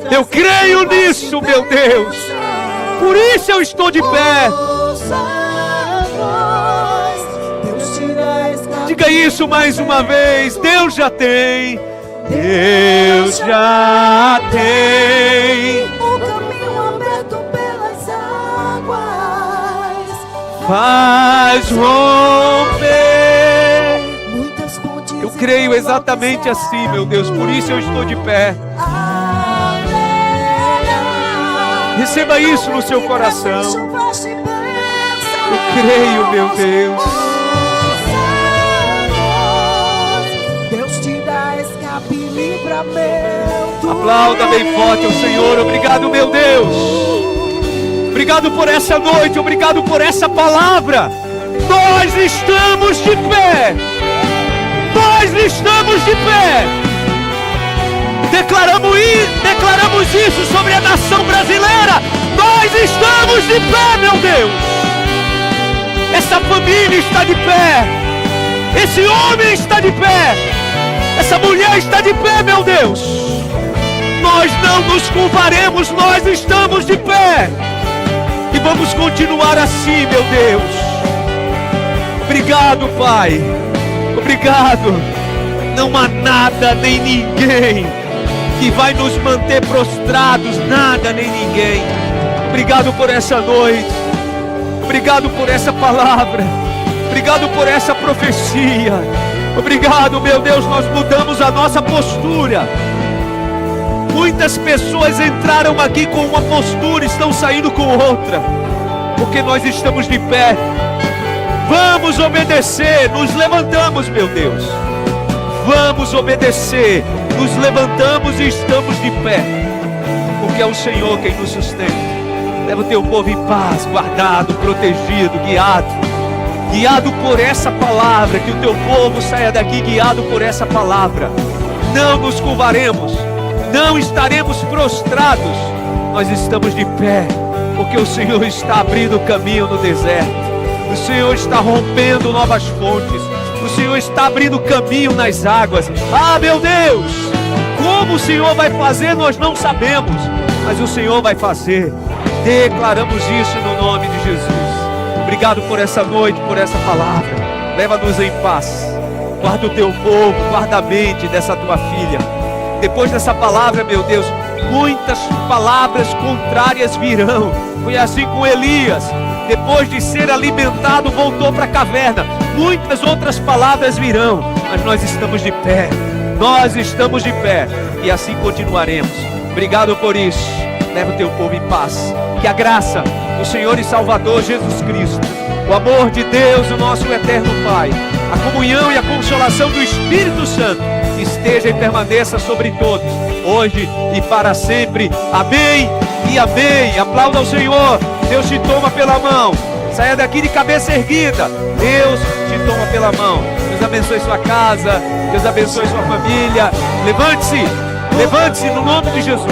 Eu creio nisso, meu Deus. Por isso eu estou de pé. Diga isso mais uma vez. Deus já tem. Deus já tem. O caminho aberto pelas águas. Faz romper. Eu creio exatamente assim, meu Deus. Por isso eu estou de pé. Receba isso no seu coração. Eu creio, meu Deus. Deus te dá escape e livramento. Aplauda bem forte ao Senhor. Obrigado, meu Deus. Obrigado por essa noite. Obrigado por essa palavra. Nós estamos de pé. Nós estamos de pé. Declaramos isso sobre a nação brasileira. Nós estamos de pé, meu Deus. Essa família está de pé. Esse homem está de pé. Essa mulher está de pé, meu Deus. Nós não nos curvaremos. Nós estamos de pé. E vamos continuar assim, meu Deus. Obrigado, Pai. Obrigado. Não há nada nem ninguém que vai nos manter prostrados, nada nem ninguém. Obrigado por essa noite. Obrigado por essa palavra. Obrigado por essa profecia. Obrigado, meu Deus, nós mudamos a nossa postura. Muitas pessoas entraram aqui com uma postura, estão saindo com outra, porque nós estamos de pé. Vamos obedecer, nos levantamos, meu Deus. Vamos obedecer, nos levantamos e estamos de pé, porque é o Senhor quem nos sustenta. Leva o teu povo em paz, guardado, protegido, guiado por essa palavra. Que o teu povo saia daqui guiado por essa palavra. Não nos curvaremos, não estaremos prostrados. Nós estamos de pé, porque o Senhor está abrindo o caminho no deserto. O Senhor está rompendo novas fontes. O Senhor está abrindo caminho nas águas. Ah, meu Deus! Como o Senhor vai fazer, nós não sabemos, mas o Senhor vai fazer. Declaramos isso no nome de Jesus. Obrigado por essa noite, por essa palavra. Leva-nos em paz. Guarda o teu povo, guarda a mente dessa tua filha. Depois dessa palavra, meu Deus, muitas palavras contrárias virão. Foi assim com Elias. Depois de ser alimentado, voltou para a caverna. Muitas outras palavras virão, mas nós estamos de pé. Nós estamos de pé e assim continuaremos. Obrigado por isso. Leva o teu povo em paz. Que a graça do Senhor e Salvador Jesus Cristo, o amor de Deus, o nosso eterno Pai, a comunhão e a consolação do Espírito Santo esteja e permaneça sobre todos, hoje e para sempre. Amém e amém. Aplauda ao Senhor. Deus te toma pela mão. Saia daqui de cabeça erguida. Deus te toma pela mão. Deus abençoe sua casa. Deus abençoe sua família. Levante-se. Levante-se no nome de Jesus.